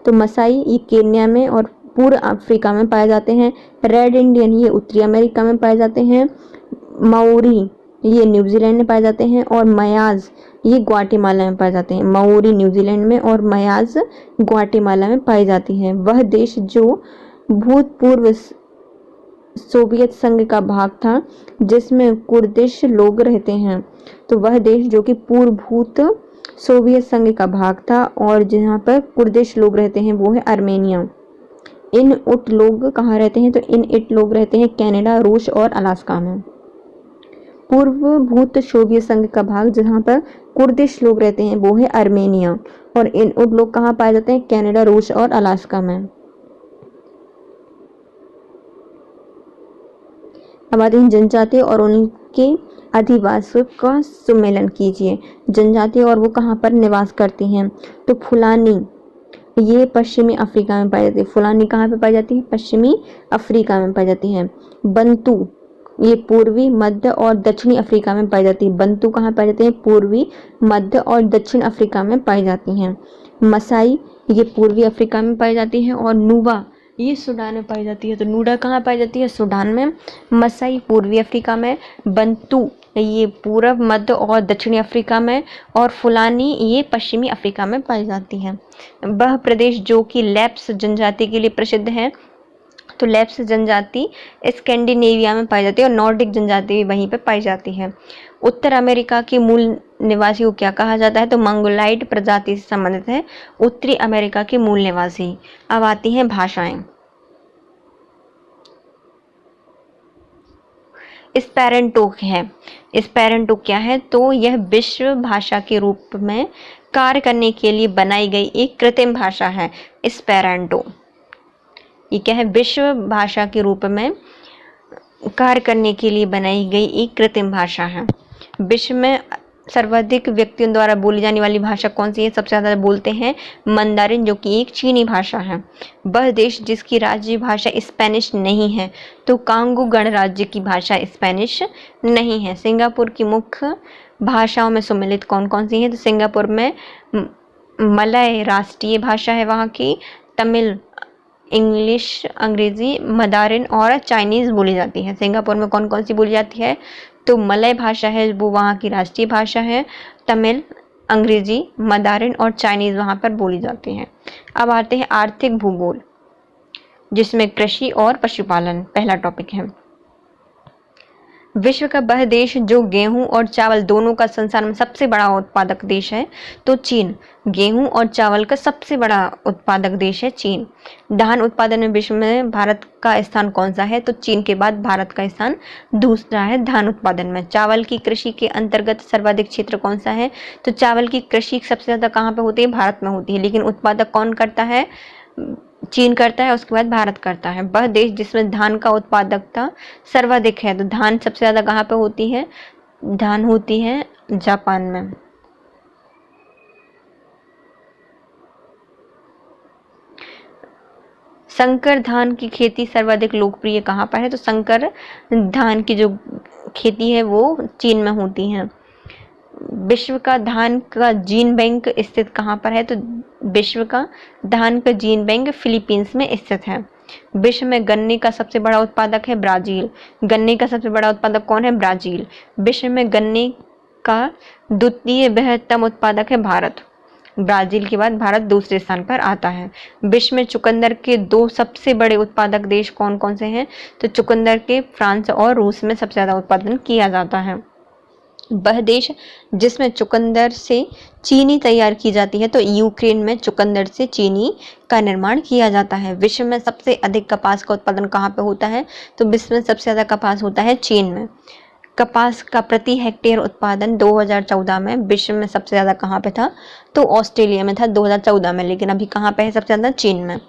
तो मसाई ये केन्या में और पूर्व अफ्रीका में पाए जाते हैं। रेड इंडियन ये उत्तरी अमेरिका में पाए जाते हैं। माओरी ये न्यूजीलैंड में पाए जाते हैं और मयाज ये ग्वाटेमाला में पाए जाते हैं। माओरी न्यूजीलैंड में और मयाज ग्वाटेमाला में पाई जाती हैं। वह देश जो भूतपूर्व सोवियत संघ का भाग था जिसमें कुर्दिश लोग रहते हैं। तो वह देश जो कि पूर्वभूत सोवियत संघ का भाग था और जहाँ पर कुर्दिश लोग रहते हैं वो है आर्मेनिया। इन उट लोग कहाँ रहते हैं? तो इन इट लोग रहते हैं कनाडा, रूस और अलास्का में। पूर्वभूत सोवियत संघ का भाग जहाँ पर कुर्दिश लोग रहते हैं वो है आर्मेनिया, और इन उट लोग कहाँ पाए जाते हैं? कनाडा, रूस और अलास्का में। अब आते हैं जनजाति और उनके अधिवासियों का सम्मेलन कीजिए। जनजाति और वो कहाँ पर निवास करती हैं? तो फुलानी ये पश्चिमी अफ्रीका में पाई जाती है। फुलानी कहाँ पे पाई जाती है? पश्चिमी अफ्रीका में पाई जाती है। बंतू ये पूर्वी, मध्य और दक्षिणी अफ्रीका में पाई जाती है। बंतू कहाँ पाई जाती है? पूर्वी, मध्य और दक्षिण अफ्रीका में पाई जाती हैं। मसाई ये पूर्वी अफ्रीका में पाई जाती है और नुबा ये सूडान में पाई जाती है। तो नूडा कहाँ पाई जाती है? सूडान में। मसाई पूर्वी अफ्रीका में। बंतू ये पूर्व, मध्य और दक्षिणी अफ्रीका में, और फुलानी ये पश्चिमी अफ्रीका में पाई जाती हैं। वह प्रदेश जो कि लेप्स जनजाति के लिए प्रसिद्ध है, तो लेप्स जनजाति स्कैंडिनेविया में पाई जाती है और नॉर्डिक जनजाति भी वहीं पे पाई जाती है। उत्तर अमेरिका के मूल निवासी को क्या कहा जाता है? तो मंगोलाइड प्रजाति से संबंधित है उत्तरी अमेरिका के मूल निवासी। अब आती हैं भाषाएं। स्पेरेंटो है। स्पेरेंटो क्या है? तो यह विश्व भाषा के रूप में कार्य करने के लिए बनाई गई एक कृत्रिम भाषा है। स्पेरेंटो ये क्या है? विश्व भाषा के रूप में कार्य करने के लिए बनाई गई एक कृत्रिम भाषा है। विश्व में सर्वाधिक व्यक्तियों द्वारा बोली जाने वाली भाषा कौन सी है? सबसे ज़्यादा बोलते हैं मंदारिन, जो कि एक चीनी भाषा है। वह देश जिसकी राज्य भाषा स्पेनिश नहीं है, तो कांगो गणराज्य की भाषा स्पेनिश नहीं है। सिंगापुर की मुख्य भाषाओं में सम्मिलित कौन कौन सी है? तो सिंगापुर में मलय राष्ट्रीय भाषा है वहाँ की। तमिल, इंग्लिश, अंग्रेजी, मंदारिन और चाइनीज़ बोली जाती है। सिंगापुर में कौन कौन सी बोली जाती है? तो मलय भाषा है वो वहाँ की राष्ट्रीय भाषा है। तमिल, अंग्रेजी, मंदारिन और चाइनीज़ वहाँ पर बोली जाती हैं। अब आते हैं आर्थिक भूगोल, जिसमें कृषि और पशुपालन पहला टॉपिक है। विश्व का वह देश जो गेहूं और चावल दोनों का संसार में सबसे बड़ा उत्पादक देश है, तो चीन। गेहूं और चावल का सबसे बड़ा उत्पादक देश है चीन। धान उत्पादन में विश्व में भारत का स्थान कौन सा है? तो चीन के बाद भारत का स्थान दूसरा है धान उत्पादन में। चावल की कृषि के अंतर्गत सर्वाधिक क्षेत्र कौन सा है? तो चावल की कृषि सबसे ज़्यादा कहाँ पे होती है? भारत में होती है, लेकिन उत्पादक कौन करता है? चीन करता है, उसके बाद भारत करता है। वह देश जिसमें धान का उत्पादकता सर्वाधिक है, तो धान सबसे ज़्यादा कहाँ पे होती है? धान होती है जापान में। संकर धान की खेती सर्वाधिक लोकप्रिय कहाँ पर है? तो संकर धान की जो खेती है वो चीन में होती है। विश्व का धान का जीन बैंक स्थित कहाँ पर है? तो विश्व का धान का जीन बैंक फिलीपींस में स्थित है। विश्व में गन्ने का सबसे बड़ा उत्पादक है ब्राजील। गन्ने का सबसे बड़ा उत्पादक कौन है? ब्राजील। विश्व में गन्ने का द्वितीय बृहत्तम उत्पादक है भारत। ब्राजील के बाद भारत दूसरे स्थान पर आता है। विश्व में चुकंदर के 2 सबसे बड़े उत्पादक देश कौन कौन से हैं? तो चुकंदर के फ्रांस और रूस में सबसे ज़्यादा उत्पादन किया जाता है। वह देश जिसमें चुकंदर से चीनी तैयार की जाती है, तो यूक्रेन में चुकंदर से चीनी का निर्माण किया जाता है। विश्व में सबसे अधिक कपास का उत्पादन कहाँ पे होता है? तो विश्व में सबसे ज़्यादा कपास होता है चीन में। कपास का प्रति हेक्टेयर उत्पादन 2014 में विश्व में सबसे ज़्यादा कहाँ पे था? तो ऑस्ट्रेलिया में था 2014 में, लेकिन अभी कहाँ पे है सबसे ज़्यादा? चीन में।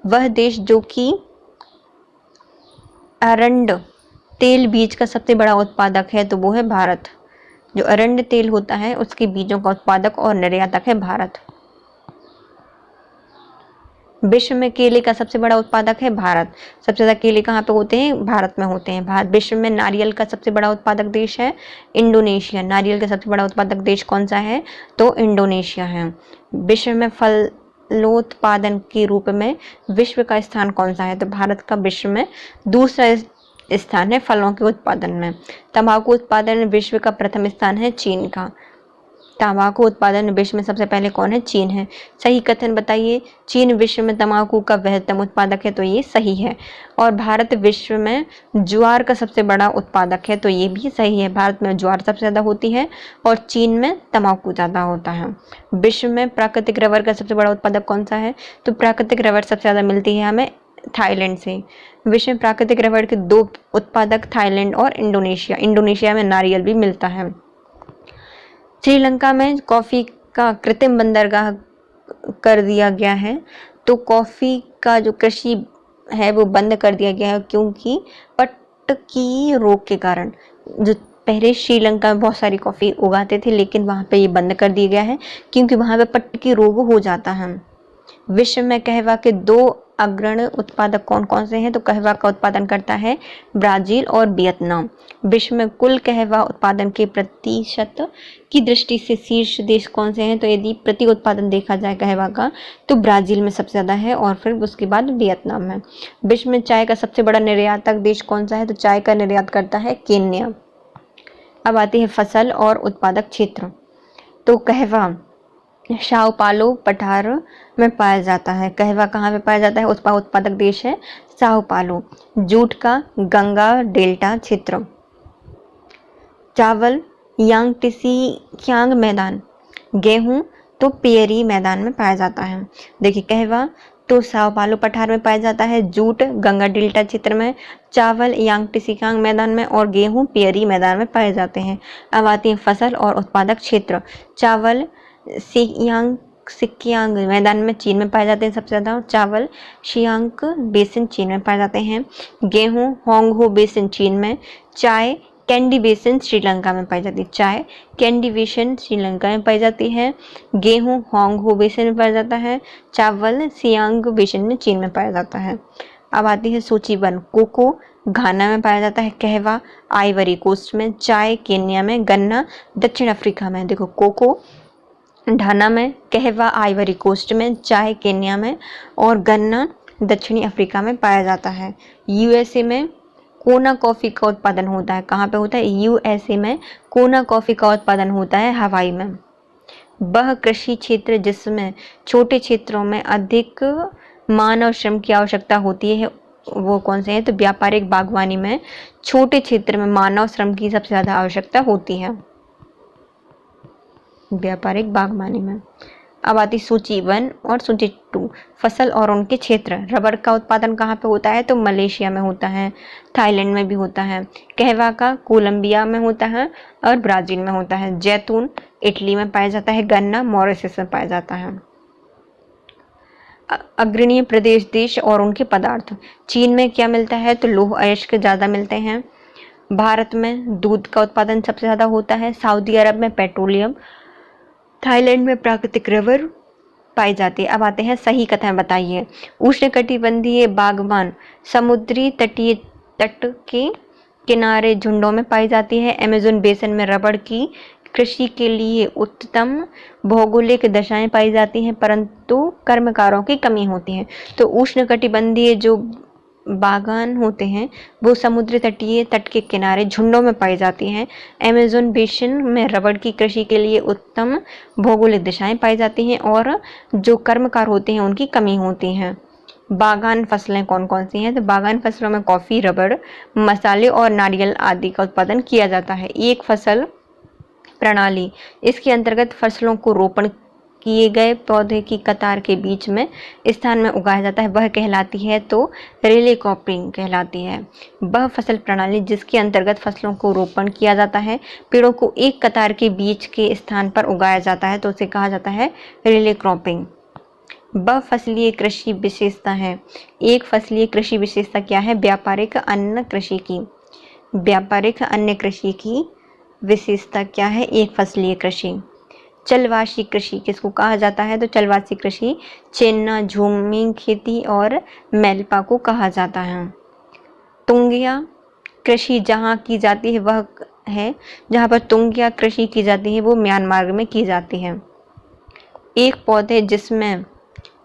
वह देश जो कि अरंड तेल बीज का सबसे बड़ा उत्पादक है, तो वो है भारत। जो अरंड तेल होता है उसके बीजों का उत्पादक और निर्यातक है भारत। विश्व में केले का सबसे बड़ा उत्पादक है भारत। सबसे ज़्यादा केले कहाँ पे होते हैं? भारत में होते हैं। भारत विश्व में नारियल का सबसे बड़ा उत्पादक देश है इंडोनेशिया। नारियल का सबसे बड़ा उत्पादक देश कौन सा है? तो इंडोनेशिया है। विश्व में फलोत्पादन के रूप में विश्व का स्थान कौन सा है? तो भारत का विश्व में दूसरा स्थान है फलों के उत्पादन में। तंबाकू उत्पादन में विश्व का प्रथम स्थान है चीन का। तंबाकू उत्पादन विश्व में सबसे पहले कौन है? चीन है। सही कथन बताइए। चीन विश्व में तंबाकू का वृहत्तम उत्पादक है, तो ये सही है। और भारत विश्व में ज्वार का सबसे बड़ा उत्पादक है, तो ये भी सही है। भारत में ज्वार सबसे ज़्यादा होती है और चीन में तंबाकू ज़्यादा होता है। विश्व में प्राकृतिक रबर का सबसे बड़ा उत्पादक कौन सा है? तो प्राकृतिक रबर सबसे ज़्यादा मिलती है हमें थाईलैंड से। विश्व में प्राकृतिक रबर के 2 उत्पादक थाईलैंड और इंडोनेशिया। इंडोनेशिया में नारियल भी मिलता है। श्रीलंका में कॉफ़ी का कृत्रिम बंदरगाह कर दिया गया है, तो कॉफ़ी का जो कृषि है वो बंद कर दिया गया है, क्योंकि पट्ट की रोग के कारण। जो पहले श्रीलंका में बहुत सारी कॉफ़ी उगाते थे, लेकिन वहाँ पे ये बंद कर दिया गया है क्योंकि वहाँ पे पट्ट की रोग हो जाता है। विश्व में कहवा के 2 अग्रणी उत्पादक कौन कौन से हैं? तो कहवा का उत्पादन करता है ब्राजील और वियतनाम। विश्व में कुल कहवा उत्पादन के प्रतिशत की दृष्टि से शीर्ष देश कौन से हैं? तो यदि प्रति उत्पादन देखा जाए कहवा का, तो ब्राजील में सबसे ज़्यादा है और फिर उसके बाद वियतनाम है। विश्व में चाय का सबसे बड़ा निर्यातक देश कौन सा है? तो चाय का निर्यात करता है केन्या। अब आती है फसल और उत्पादक क्षेत्र। तो कहवा साओ पालो पठार में पाया जाता है। कहवा कहाँ पे पाया जाता है? उत्पादक देश है साओ पालो। जूट का गंगा डेल्टा क्षेत्र। चावल यांगटीसी मैदान। गेहूं तो पेरी मैदान में पाया जाता है। देखिए कहवा तो साओ पालो पठार में पाया जाता है, जूट गंगा डेल्टा क्षेत्र में, चावल यांगटीसी मैदान में और गेहूं पेरी मैदान में पाए जाते हैं। अब आती है फसल और उत्पादक क्षेत्र। चावल सिक्यांग मैदान में चीन में पाए जाते हैं सबसे ज़्यादा। चावल शियांग बेसिन चीन में पाए जाते हैं। गेहूं होंगहो बेसिन चीन में। चाय कैंडी बेसिन श्रीलंका में पाई जाती है। चाय कैंडी बेसिन श्रीलंका में पाई जाती है। गेहूं होंगहो बेसिन में पाया जाता है। चावल सियांग बेसिन में चीन में पाया जाता है। अब आती है सूची 1। कोको घाना में पाया जाता है। कहवा आइवरी कोस्ट में। चाय केन्या में। गन्ना दक्षिण अफ्रीका में। देखो कोको घाना में, कहवा आइवरी कोस्ट में, चाय केन्या में और गन्ना दक्षिणी अफ्रीका में पाया जाता है। यूएसए में कोना कॉफ़ी का उत्पादन होता है। कहाँ पे होता है? यूएसए में कोना कॉफ़ी का उत्पादन होता है हवाई में। वह कृषि क्षेत्र जिसमें छोटे क्षेत्रों में अधिक मानव श्रम की आवश्यकता होती है वो कौन से हैं? तो व्यापारिक बागवानी में छोटे क्षेत्र में मानव श्रम की सबसे ज़्यादा आवश्यकता होती है। व्यापारिक बागवानी में। अब आती सूची 1 और सूची 2। फसल और उनके क्षेत्र। रबर का उत्पादन कहाँ पे होता है? तो मलेशिया में होता है, थाईलैंड में भी होता है। कहवा का कोलंबिया में होता है और ब्राज़ील में होता है। जैतून इटली में पाया जाता है। गन्ना मॉरिशस में पाया जाता है। अग्रणीय प्रदेश देश और उनके पदार्थ। चीन में क्या मिलता है? तो लौह अयस्क ज़्यादा मिलते हैं। भारत में दूध का उत्पादन सबसे ज़्यादा होता है। सऊदी अरब में पेट्रोलियम। थाईलैंड में प्राकृतिक रबर पाई जाती है। अब आते हैं सही कथन बताइए। उष्णकटिबंधीय बागवान समुद्री तटीय तट के किनारे झुंडों में पाई जाती है। अमेज़न बेसिन में रबड़ की कृषि के लिए उत्तम भौगोलिक दशाएं पाई जाती हैं, परंतु कर्मकारों की कमी होती है। तो उष्णकटिबंधीय जो बागान होते हैं वो समुद्र तटीय तट के किनारे झुंडों में पाई जाती हैं। अमेज़न बेसिन में रबड़ की कृषि के लिए उत्तम भौगोलिक दिशाएं पाई जाती हैं और जो कर्मकार होते हैं उनकी कमी होती है। बागान फसलें कौन कौन सी हैं? तो बागान फसलों में कॉफ़ी, रबड़, मसाले और नारियल आदि का उत्पादन किया जाता है। एक फसल प्रणाली, इसके अंतर्गत फसलों को रोपण किए गए पौधे की कतार के बीच में स्थान में उगाया जाता है, वह कहलाती है तो रिले क्रॉपिंग कहलाती है। वह फसल प्रणाली जिसके अंतर्गत फसलों को रोपण किया जाता है, पेड़ों को एक कतार के बीच के स्थान पर उगाया जाता है तो उसे कहा जाता है रिले क्रॉपिंग। बहुफसलीय कृषि विशेषता है। एक फसलीय कृषि विशेषता क्या है? व्यापारिक अन्न कृषि की। व्यापारिक अन्य कृषि की विशेषता क्या है? एक फसलीय कृषि। चलवासी कृषि किसको कहा जाता है? तो चलवासी कृषि चेन्ना, झूमी खेती और मेल्पा को कहा जाता है। तुंगिया कृषि जहाँ की जाती है वह है, जहाँ पर तुंगिया कृषि की जाती है वो म्यांमार में की जाती है। एक पौधे जिसमें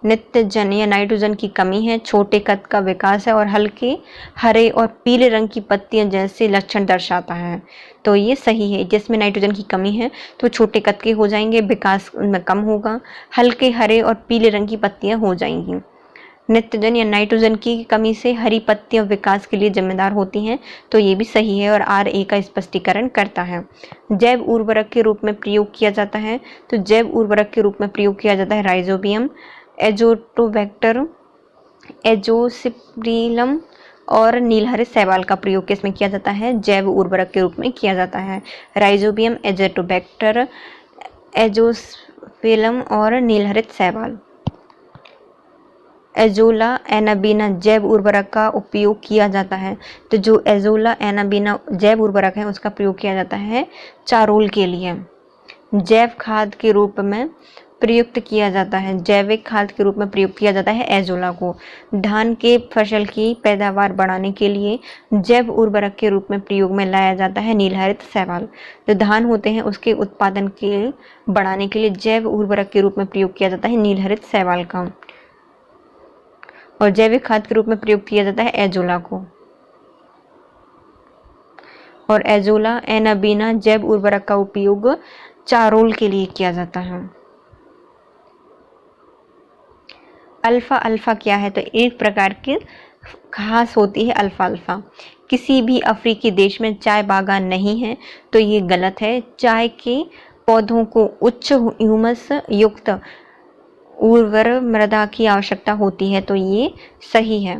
नित्यजन या नाइट्रोजन की कमी है, छोटे कद का विकास है और हल्के हरे और पीले रंग की पत्तियां जैसे लक्षण दर्शाता है। तो ये सही है, जिसमें नाइट्रोजन की कमी है तो छोटे कद के हो जाएंगे, विकास उनमें कम होगा, हल्के हरे और पीले रंग की पत्तियां हो जाएंगी। नित्यजन या नाइट्रोजन की कमी से हरी पत्तियां विकास के लिए जिम्मेदार होती हैं, तो ये भी सही है और RA का स्पष्टीकरण करता है। जैव उर्वरक के रूप में प्रयोग किया जाता है, तो जैव उर्वरक के रूप में प्रयोग किया जाता है राइजोबियम, एजोटोबैक्टर, एजोस्पिरिलम और नीलहरित शैवाल का प्रयोग किसमें किया जाता है? जैव उर्वरक के रूप में किया जाता है। राइजोबियम, एजोटोबैक्टर, एजोस्पिरिलम और नीलहरित शैवाल। एजोला एनाबीना जैव उर्वरक का उपयोग किया जाता है, तो जो एजोला एनाबीना जैव उर्वरक है उसका प्रयोग किया जाता है चारोल के लिए। जैव खाद के रूप में प्रयुक्त किया जाता है, जैविक खाद के रूप में प्रयोग किया जाता है एजोला को। धान के फसल की पैदावार बढ़ाने के लिए जैव उर्वरक के रूप में प्रयोग में लाया जाता है नीलहरित शैवाल। जो धान होते हैं उसके उत्पादन के बढ़ाने के लिए जैव उर्वरक के रूप में प्रयोग किया जाता है नीलहरित शैवाल का, और जैविक खाद के रूप में प्रयोग किया जाता है एजोला को। और एजोला एनाबीना जैव उर्वरक का उपयोग चारोल के लिए किया जाता है। अल्फा अल्फा क्या है? तो एक प्रकार की घास होती है अल्फा अल्फा। किसी भी अफ्रीकी देश में चाय बागान नहीं है, तो ये गलत है। चाय के पौधों को उच्च ह्यूमस युक्त उर्वर मृदा की आवश्यकता होती है, तो ये सही है।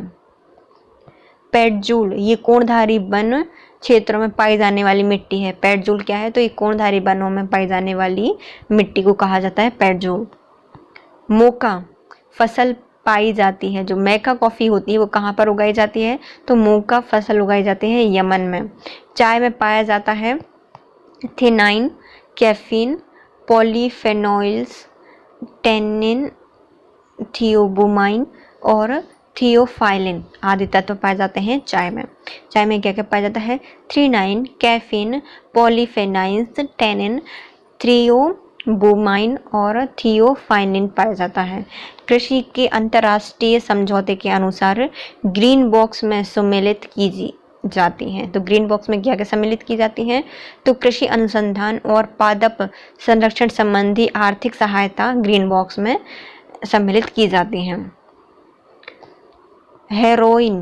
पेडजूल ये कोणधारी वन क्षेत्रों में पाई जाने वाली मिट्टी है। पेडजूल क्या है? तो ये कोणधारी वनों में पाई जाने वाली मिट्टी को कहा जाता है पेडजूल। मोका फसल पाई जाती है, जो मैका कॉफ़ी होती है वो कहाँ पर उगाई जाती है? तो मोका फसल उगाई जाती है यमन में। चाय में पाया जाता है थेनाइन, कैफीन, पॉलीफेनॉइल्स, टेनिन, थियोब्रोमाइन और थियोफाइलिन आदि तत्व पाए जाते हैं चाय में। चाय में क्या क्या पाया जाता है? थ्रीनाइन, कैफीन, पॉलीफेनाइल्स, टेनिन, थियोब्रोमाइन और थियोफाइलिन पाया जाता है। कृषि के अंतर्राष्ट्रीय समझौते के अनुसार ग्रीन बॉक्स में सम्मिलित की जाती हैं। तो ग्रीन बॉक्स में क्या क्या सम्मिलित की जाती हैं? तो कृषि अनुसंधान और पादप संरक्षण संबंधी आर्थिक सहायता ग्रीन बॉक्स में सम्मिलित की जाती हैं। हेरोइन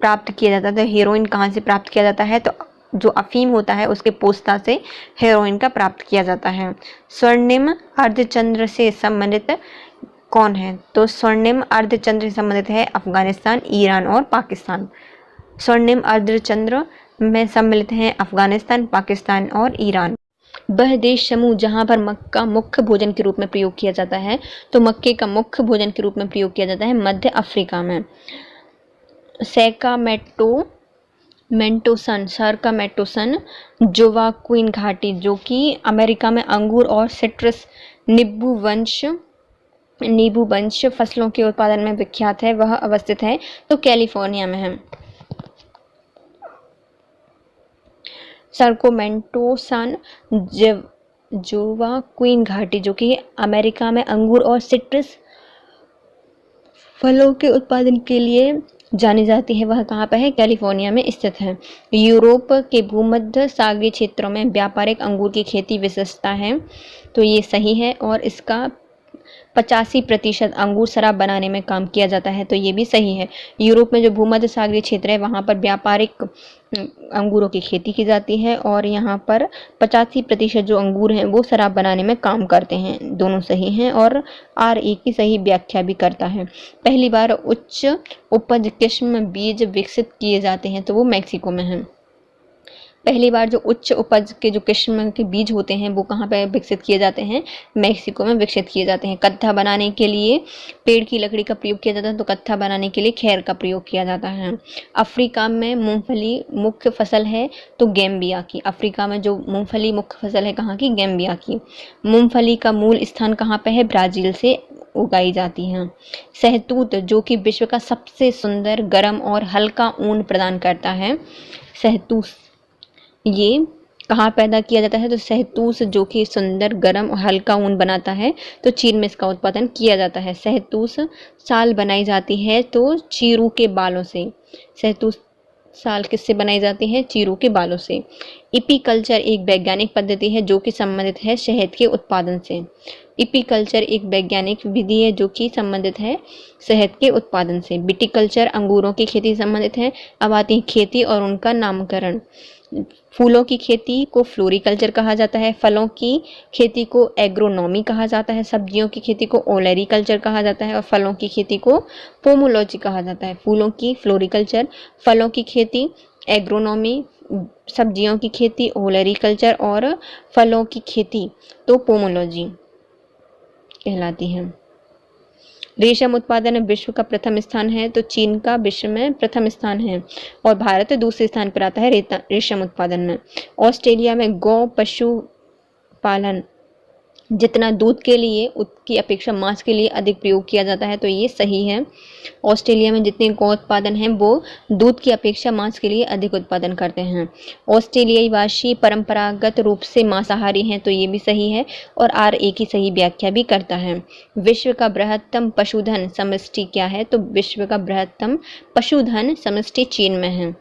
प्राप्त किया जाता है, तो हेरोइन कहाँ से प्राप्त किया जाता है? तो जो अफीम होता है उसके पोस्ता से हेरोइन का प्राप्त किया जाता है। स्वर्णिम अर्धचंद्र से संबंधित कौन है? तो स्वर्णिम अर्धचंद्र से संबंधित है अफगानिस्तान, ईरान और पाकिस्तान। स्वर्णिम अर्धचंद्र में सम्मिलित हैं अफगानिस्तान, पाकिस्तान और ईरान। वह देश समूह जहाँ पर मक्का मुख्य भोजन के रूप में प्रयोग किया जाता है, तो मक्के का मुख्य भोजन के रूप में प्रयोग किया जाता है मध्य अफ्रीका में। सरकामेटोसन जोवाक्विन घाटी जो कि अमेरिका में अंगूर और सिट्रस नींबू वंश फसलों के उत्पादन में विख्यात है, वह अवस्थित है तो कैलिफोर्निया में है। सरकोमेंटोसन जोवाक्विन घाटी जो कि अमेरिका में अंगूर और सिट्रस फलों के उत्पादन के लिए जानी जाती है वह कहाँ पर है? कैलिफोर्निया में स्थित है। यूरोप के भूमध्य सागरीय क्षेत्रों में व्यापारिक अंगूर की खेती विशेषता है, तो ये सही है। और इसका 85% अंगूर शराब बनाने में काम किया जाता है, तो ये भी सही है। यूरोप में जो भूमध्य सागरीय क्षेत्र है वहाँ पर व्यापारिक अंगूरों की खेती की जाती है और यहाँ पर 85% जो अंगूर हैं वो शराब बनाने में काम करते हैं। दोनों सही हैं और आर एक की सही व्याख्या भी करता है। पहली बार उच्च उपज किस्म बीज विकसित किए जाते हैं, तो वो मैक्सिको में है। पहली बार जो उच्च उपज के जो किस्म के बीज होते हैं वो कहाँ पे विकसित किए जाते हैं? मैक्सिको में विकसित किए जाते हैं। कत्था बनाने के लिए पेड़ की लकड़ी का प्रयोग किया जाता है, तो कत्था बनाने के लिए खैर का प्रयोग किया जाता है। अफ्रीका में मूंगफली मुख्य फसल है, तो गैम्बिया की। अफ्रीका में जो मूंगफली मुख्य फसल है कहाँ की? गैम्बिया की। मूंगफली का मूल स्थान कहाँ पे है? ब्राज़ील से उगाई जाती हैं। शहतूत जो कि विश्व का सबसे सुंदर, गर्म और हल्का ऊन प्रदान करता है। शहतूत ये कहाँ पैदा किया जाता है? तो शहतूत जो कि सुंदर, गर्म और हल्का ऊन बनाता है, तो चीन में इसका उत्पादन किया जाता है। शहतूत शाल बनाई जाती है तो चीरू के बालों से। शहतूत शाल किससे बनाई जाती है? चीरू के बालों से। इपीकल्चर एक वैज्ञानिक पद्धति है जो कि संबंधित है शहद के उत्पादन से। इपीकल्चर एक वैज्ञानिक विधि है जो कि संबंधित है शहद के उत्पादन से। विटिकल्चर अंगूरों की खेती से संबंधित है। अब आती है खेती और उनका नामकरण। फूलों की खेती को फ्लोरिकल्चर कहा जाता है। फलों की खेती को एग्रोनॉमी कहा जाता है। सब्जियों की खेती को ओलेरिकल्चर कहा जाता है और फलों की खेती को पोमोलॉजी कहा जाता है। फूलों की फ्लोरिकल्चर, फलों की खेती एग्रोनॉमी, सब्जियों की खेती ओलेरिकल्चर और फलों की खेती तो पोमोलॉजी कहलाती है। रेशम उत्पादन में विश्व का प्रथम स्थान है, तो चीन का विश्व में प्रथम स्थान है और भारत दूसरे स्थान पर आता है रेशम उत्पादन में। ऑस्ट्रेलिया में गौ पशु पालन जितना दूध के लिए उसकी अपेक्षा मांस के लिए अधिक प्रयोग किया जाता है, तो ये सही है। ऑस्ट्रेलिया में जितने गौ उत्पादन हैं वो दूध की अपेक्षा मांस के लिए अधिक उत्पादन करते हैं। ऑस्ट्रेलियाई वासी परंपरागत रूप से मांसाहारी हैं, तो ये भी सही है और आर ए की सही व्याख्या भी करता है। विश्व का बृहत्तम पशुधन समष्टि क्या है? तो विश्व का बृहत्तम पशुधन समष्टि चीन में है।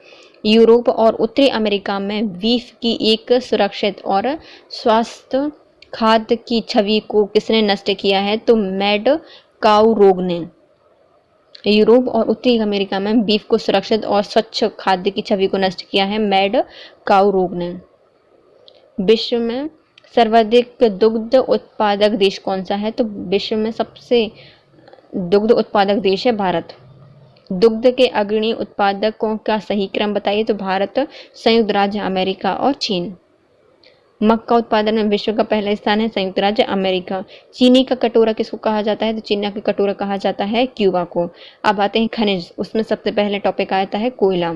यूरोप और उत्तरी अमेरिका में बीफ की एक सुरक्षित और स्वास्थ्य खाद्य की छवि को किसने नष्ट किया है? तो मैड काउ रोग ने। यूरोप और उत्तरी अमेरिका में बीफ को सुरक्षित और स्वच्छ खाद्य की छवि को नष्ट किया है मैड काउ रोग ने। विश्व में सर्वाधिक दुग्ध उत्पादक देश कौन सा है? तो विश्व में सबसे दुग्ध उत्पादक देश है भारत। दुग्ध के अग्रणी उत्पादकों का सही क्रम बताइए? तो भारत, संयुक्त राज्य अमेरिका और चीन। मक्का उत्पादन में विश्व का पहला स्थान है संयुक्त राज्य अमेरिका। चीनी का कटोरा किसको कहा जाता है? तो चीनी का कटोरा कहा जाता है क्यूबा को। अब आते हैं खनिज, उसमें सबसे पहले टॉपिक आता है कोयला।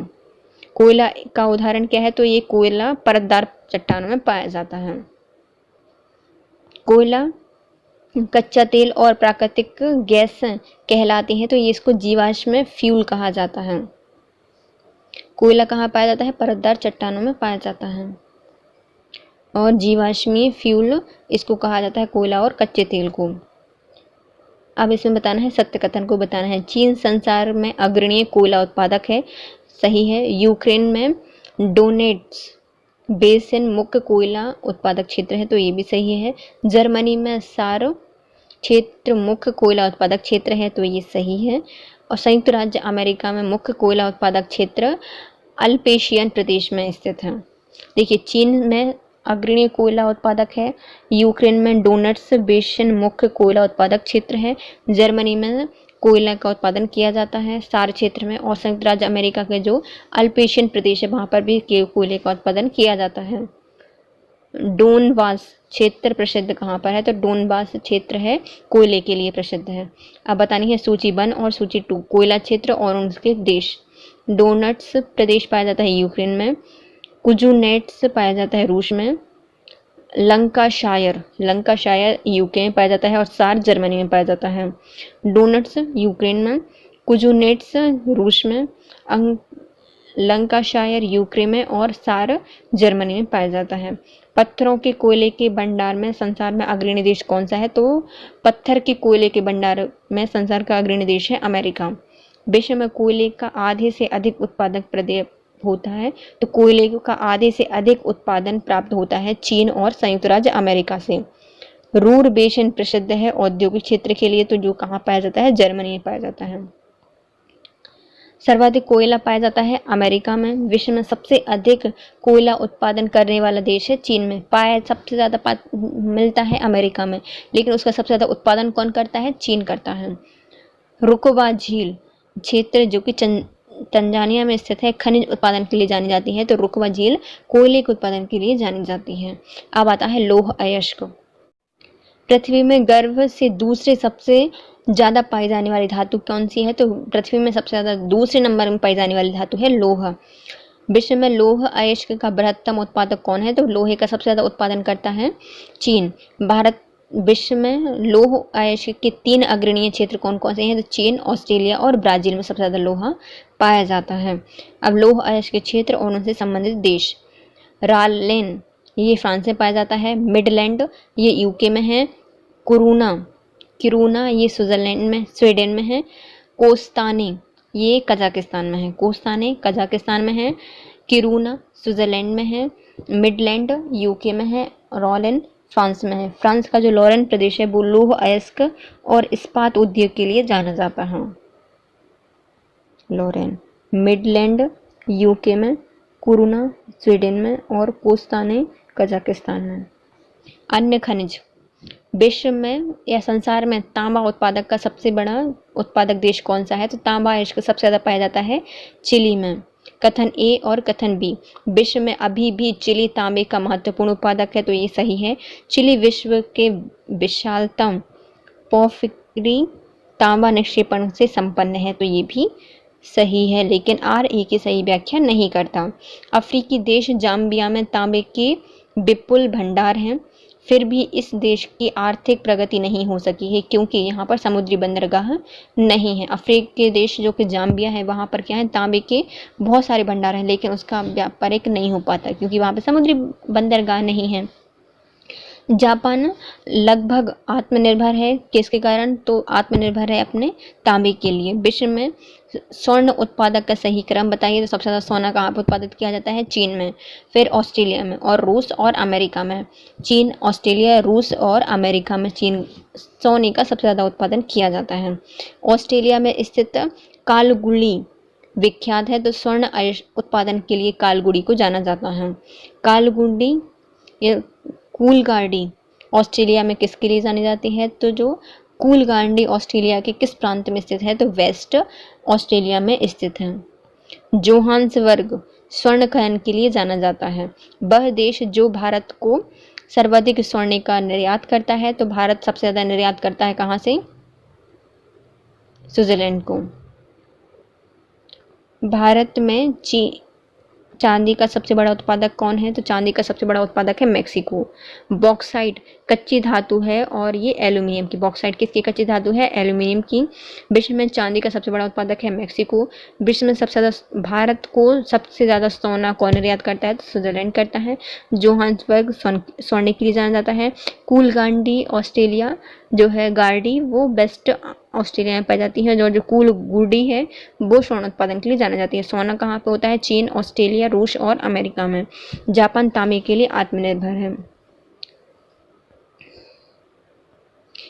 कोयला का उदाहरण क्या है? तो ये कोयला परतदार चट्टानों में पाया जाता है। कोयला कच्चा तेल और प्राकृतिक गैस कहलाती है, तो ये इसको जीवाश्म फ्यूल कहा जाता है। कोयला कहाँ पाया जाता है? परतदार चट्टानों में पाया जाता है और जीवाश्मीय फ्यूल इसको कहा जाता है, कोयला और कच्चे तेल को। अब इसमें बताना है, सत्य कथन को बताना है। चीन संसार में अग्रणी कोयला उत्पादक है, सही है। यूक्रेन में डोनेट्स बेसिन मुख्य कोयला उत्पादक क्षेत्र है, तो ये भी सही है। जर्मनी में सार क्षेत्र मुख्य कोयला उत्पादक क्षेत्र है, तो ये सही है। और संयुक्त राज्य अमेरिका में मुख्य कोयला उत्पादक क्षेत्र अल्पेशियन प्रदेश में स्थित है। देखिए, चीन में अग्रणी कोयला उत्पादक है, यूक्रेन में डोनट्स बेसिन मुख्य कोयला उत्पादक क्षेत्र है, जर्मनी में कोयला का उत्पादन किया जाता है सार क्षेत्र में, और संयुक्त राज्य अमेरिका के जो अल्पेशियन प्रदेश है वहाँ पर भी कोयले का उत्पादन किया जाता है। डोनबास क्षेत्र प्रसिद्ध कहाँ पर है? तो डोनबास क्षेत्र है कोयले के लिए प्रसिद्ध है। अब बतानी है सूची 1 और सूची 2, कोयला क्षेत्र और उनके देश। डोनट्स प्रदेश पाया जाता है यूक्रेन में, कुजुनेट्स पाया जाता है रूस में, लंकाशायर यूके में पाया जाता है और सार जर्मनी में पाया जाता है। डोनट्स यूक्रेन में, कुजुनेट्स रूस में, लंकाशायर यूके में और सार जर्मनी में पाया जाता है। पत्थरों के कोयले के भंडार में संसार में अग्रणी देश कौन सा है? तो पत्थर के कोयले के भंडार में संसार का अग्रणी देश है अमेरिका। विश्व में कोयले का आधे से अधिक उत्पादक प्रदेश होता है, तो कोयले का आधे से अधिक उत्पादन प्राप्त होता है चीन और संयुक्त राज्य अमेरिका से। रूर बेसिन प्रसिद्ध है औद्योगिक क्षेत्र के लिए, तो जो कहाँ पाया जाता है, जर्मनी में पाया जाता है। सर्वाधिक कोयला पाया जाता है अमेरिका में। विश्व में सबसे अधिक कोयला उत्पादन करने वाला देश है चीन में। पाया सबसे ज़्यादा मिलता है अमेरिका में, लेकिन उसका सबसे ज़्यादा उत्पादन कौन करता है, चीन करता है। रुकवा झील क्षेत्र जो कि तंजानिया में स्थित है, खनिज उत्पादन के लिए जानी जाती है, तो रुकवा झील कोयले के उत्पादन के लिए जानी जाती है। अब आता है लौह अयस्क। पृथ्वी में गर्भ से दूसरे सबसे ज़्यादा पाई जाने वाली धातु कौन सी है, तो पृथ्वी में सबसे ज़्यादा दूसरे नंबर में पाई जाने वाली धातु है लोह। विश्व में लौह अयस्क का बृहत्तम उत्पादक कौन है, तो लोहे का सबसे ज़्यादा उत्पादन करता है चीन। भारत विश्व में लौह अयस्क के 3 अग्रणीय क्षेत्र कौन कौन से हैं, तो चीन, ऑस्ट्रेलिया और ब्राज़ील में सबसे ज़्यादा लोहा पाया जाता है। अब लौह अयस्क के क्षेत्र और उनसे संबंधित देश। रालेन ये फ्रांस में पाया जाता है। मिडलैंड ये यूके में है। किरूना ये स्विट्जरलैंड में, स्वीडन में है। कोस्ताने ये कजाकिस्तान में है। कोस्ताने कजाकिस्तान में है। किरूना स्विट्जरलैंड में है। मिडलैंड यूके में है। रॉलेन फ्रांस में है। फ्रांस का जो लॉरेन प्रदेश है वो लौह अयस्क और इस्पात उद्योग के लिए जाना जाता है। लॉरेन, मिडलैंड यूके में, कुरुना स्वीडन में और कोस्ताने कजाकिस्तान में। अन्य खनिज। विश्व में या संसार में तांबा उत्पादक का सबसे बड़ा उत्पादक देश कौन सा है, तो तांबा अयस्क सबसे ज़्यादा पाया जाता है चिली में। कथन ए और कथन बी। विश्व में अभी भी चिली तांबे का महत्वपूर्ण उत्पादक है, तो ये सही है। चिली विश्व के विशालतम पोर्फिरी तांबा निक्षेपण से संपन्न है, तो ये भी सही है, लेकिन आर ए की सही व्याख्या नहीं करता। अफ्रीकी देश जाम्बिया में तांबे के विपुल भंडार हैं, फिर भी इस देश की आर्थिक प्रगति नहीं हो सकी है क्योंकि यहाँ पर समुद्री बंदरगाह नहीं है। अफ्रीकी देश जो कि जाम्बिया है वहाँ पर क्या है, तांबे के बहुत सारे भंडार हैं, लेकिन उसका व्यापारिक नहीं हो पाता क्योंकि वहाँ पर समुद्री बंदरगाह नहीं है। जापान लगभग आत्मनिर्भर है, किसके कारण, तो आत्मनिर्भर है अपने तांबे के लिए। विश्व में स्वर्ण उत्पादक का सही क्रम बताइए, तो सबसे ज़्यादा सोना कहाँ पर उत्पादित किया जाता है, चीन में, फिर ऑस्ट्रेलिया में और रूस और अमेरिका में। चीन, ऑस्ट्रेलिया, रूस और अमेरिका में चीन सोने का सबसे ज़्यादा उत्पादन किया जाता है। ऑस्ट्रेलिया में स्थित कालगुड़ी विख्यात है, तो स्वर्ण उत्पादन के लिए कालगुड़ी को जाना जाता है। कालगुड़ी ये कूलगार्डी ऑस्ट्रेलिया में किसके लिए जानी जाती है, तो जो कूलगार्डी ऑस्ट्रेलिया के किस प्रांत में स्थित है, तो वेस्ट ऑस्ट्रेलिया में स्थित है। जोहान्सबर्ग स्वर्ण खनन के लिए जाना जाता है। वह देश जो भारत को सर्वाधिक स्वर्ण का निर्यात करता है, तो भारत सबसे ज़्यादा निर्यात करता है कहाँ से, स्विट्जरलैंड को। भारत में चांदी का सबसे बड़ा उत्पादक कौन है, तो चांदी का सबसे बड़ा उत्पादक है मेक्सिको। बॉक्साइट कच्ची धातु है और ये एल्यूमिनियम की, बॉक्साइट किसकी कच्ची धातु है, एल्यूमिनियम की। विश्व में चांदी का सबसे बड़ा उत्पादक है मेक्सिको। विश्व में सबसे ज़्यादा भारत को सबसे ज़्यादा सोना कौन निर्यात करता है, तो स्विट्जरलैंड करता है। जोहान्सबर्ग स्वर्ण के लिए जाना जाता है। कूलगार्डी ऑस्ट्रेलिया जो है गार्डी वो वेस्ट ऑस्ट्रेलिया में पाई जाती है, जो कूलगुडी है वो स्वर्ण उत्पादन के लिए जाना जाती है। सोना कहाँ पे होता है, चीन, ऑस्ट्रेलिया, रूस और अमेरिका में। जापान तांबे के लिए आत्मनिर्भर है।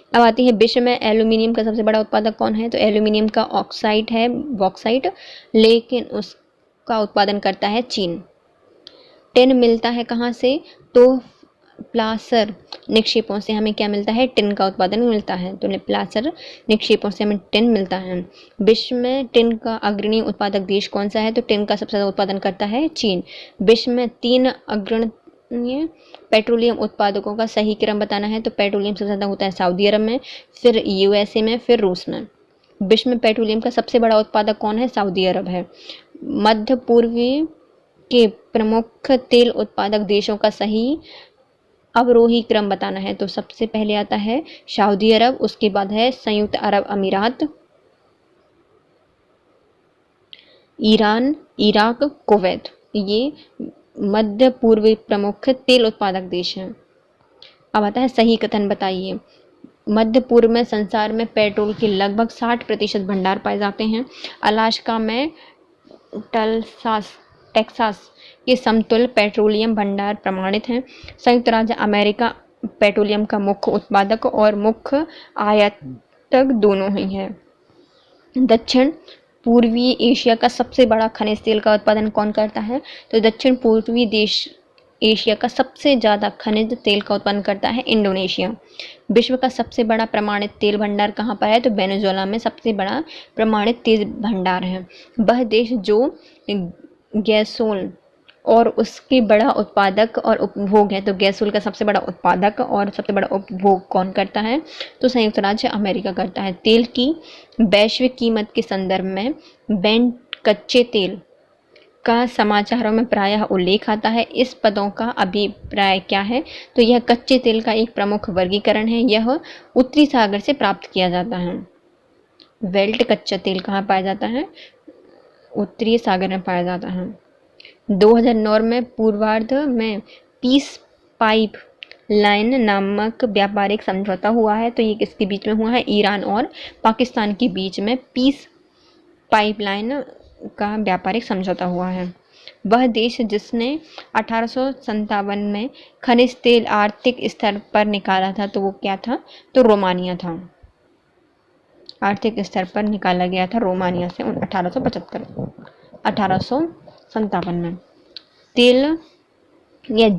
अब आती है विश्व में एल्यूमिनियम का सबसे बड़ा उत्पादक कौन है, तो एल्यूमिनियम का ऑक्साइड है बॉक्साइट, लेकिन उसका उत्पादन करता है चीन। टिन मिलता है कहाँ से, तो प्लासर निक्षेपों से हमें क्या मिलता है, टिन का उत्पादन मिलता है, तो प्लासर निक्षेपों से हमें टिन मिलता है। विश्व में टिन का अग्रणी उत्पादक देश कौन सा है, तो टिन का सबसे ज़्यादा उत्पादन करता है चीन। विश्व में 3 अग्रणी पेट्रोलियम उत्पादकों का सही क्रम बताना है, तो पेट्रोलियम सबसे ज़्यादा होता है सऊदी अरब में, फिर यूएसए में, फिर रूस में। विश्व में पेट्रोलियम का सबसे बड़ा उत्पादक कौन है, सऊदी अरब है। मध्य पूर्वी के प्रमुख तेल उत्पादक देशों का सही अवरोही क्रम बताना है, तो सबसे पहले आता है सऊदी अरब, उसके बाद है संयुक्त अरब अमीरात, ईरान, इराक, कुवैत। ये मध्य पूर्वी प्रमुख तेल उत्पादक देश हैं। अब आता है सही कथन बताइए। मध्य पूर्व में संसार में पेट्रोल के लगभग 60% भंडार पाए जाते हैं। अलास्का में टेक्सास के समतुल्य पेट्रोलियम भंडार प्रमाणित हैं। संयुक्त राज्य अमेरिका पेट्रोलियम का मुख्य उत्पादक और मुख्य आयातक दोनों ही है। दक्षिण पूर्वी एशिया का सबसे बड़ा खनिज तेल का उत्पादन कौन करता है? तो दक्षिण पूर्वी देश एशिया का सबसे ज़्यादा खनिज तेल का उत्पादन करता है इंडोनेशिया। विश्व का सबसे बड़ा प्रमाणित तेल भंडार कहाँ पर है? तो वेनेजुएला में सबसे बड़ा प्रमाणित तेल भंडार है। वह देश जो गैसोल और उसके बड़ा उत्पादक और उपभोग है, तो गैसोल का सबसे बड़ा उत्पादक और सबसे बड़ा उपभोग कौन करता है? तो संयुक्त राज्य अमेरिका करता है। तेल की वैश्विक कीमत के संदर्भ में ब्रेंट कच्चे तेल का समाचारों में प्रायः उल्लेख आता है। इस पदों का अभिप्राय क्या है? तो यह कच्चे तेल का एक प्रमुख वर्गीकरण है। यह उत्तरी सागर से प्राप्त किया जाता है। वेल्ट कच्चा तेल कहाँ पाया जाता है? उत्तरी सागर में पाया जाता है। 2009 में पूर्वार्ध में पीस पाइप लाइन नामक व्यापारिक समझौता हुआ है। तो ये किसके बीच में हुआ है? ईरान और पाकिस्तान के बीच में पीस पाइपलाइन का व्यापारिक समझौता हुआ है। वह देश जिसने 1857 में खनिज तेल आर्थिक स्तर पर निकाला था, तो वो क्या था? तो रोमानिया था। आर्थिक स्तर पर निकाला गया था रोमानिया से 1857 में। तेल या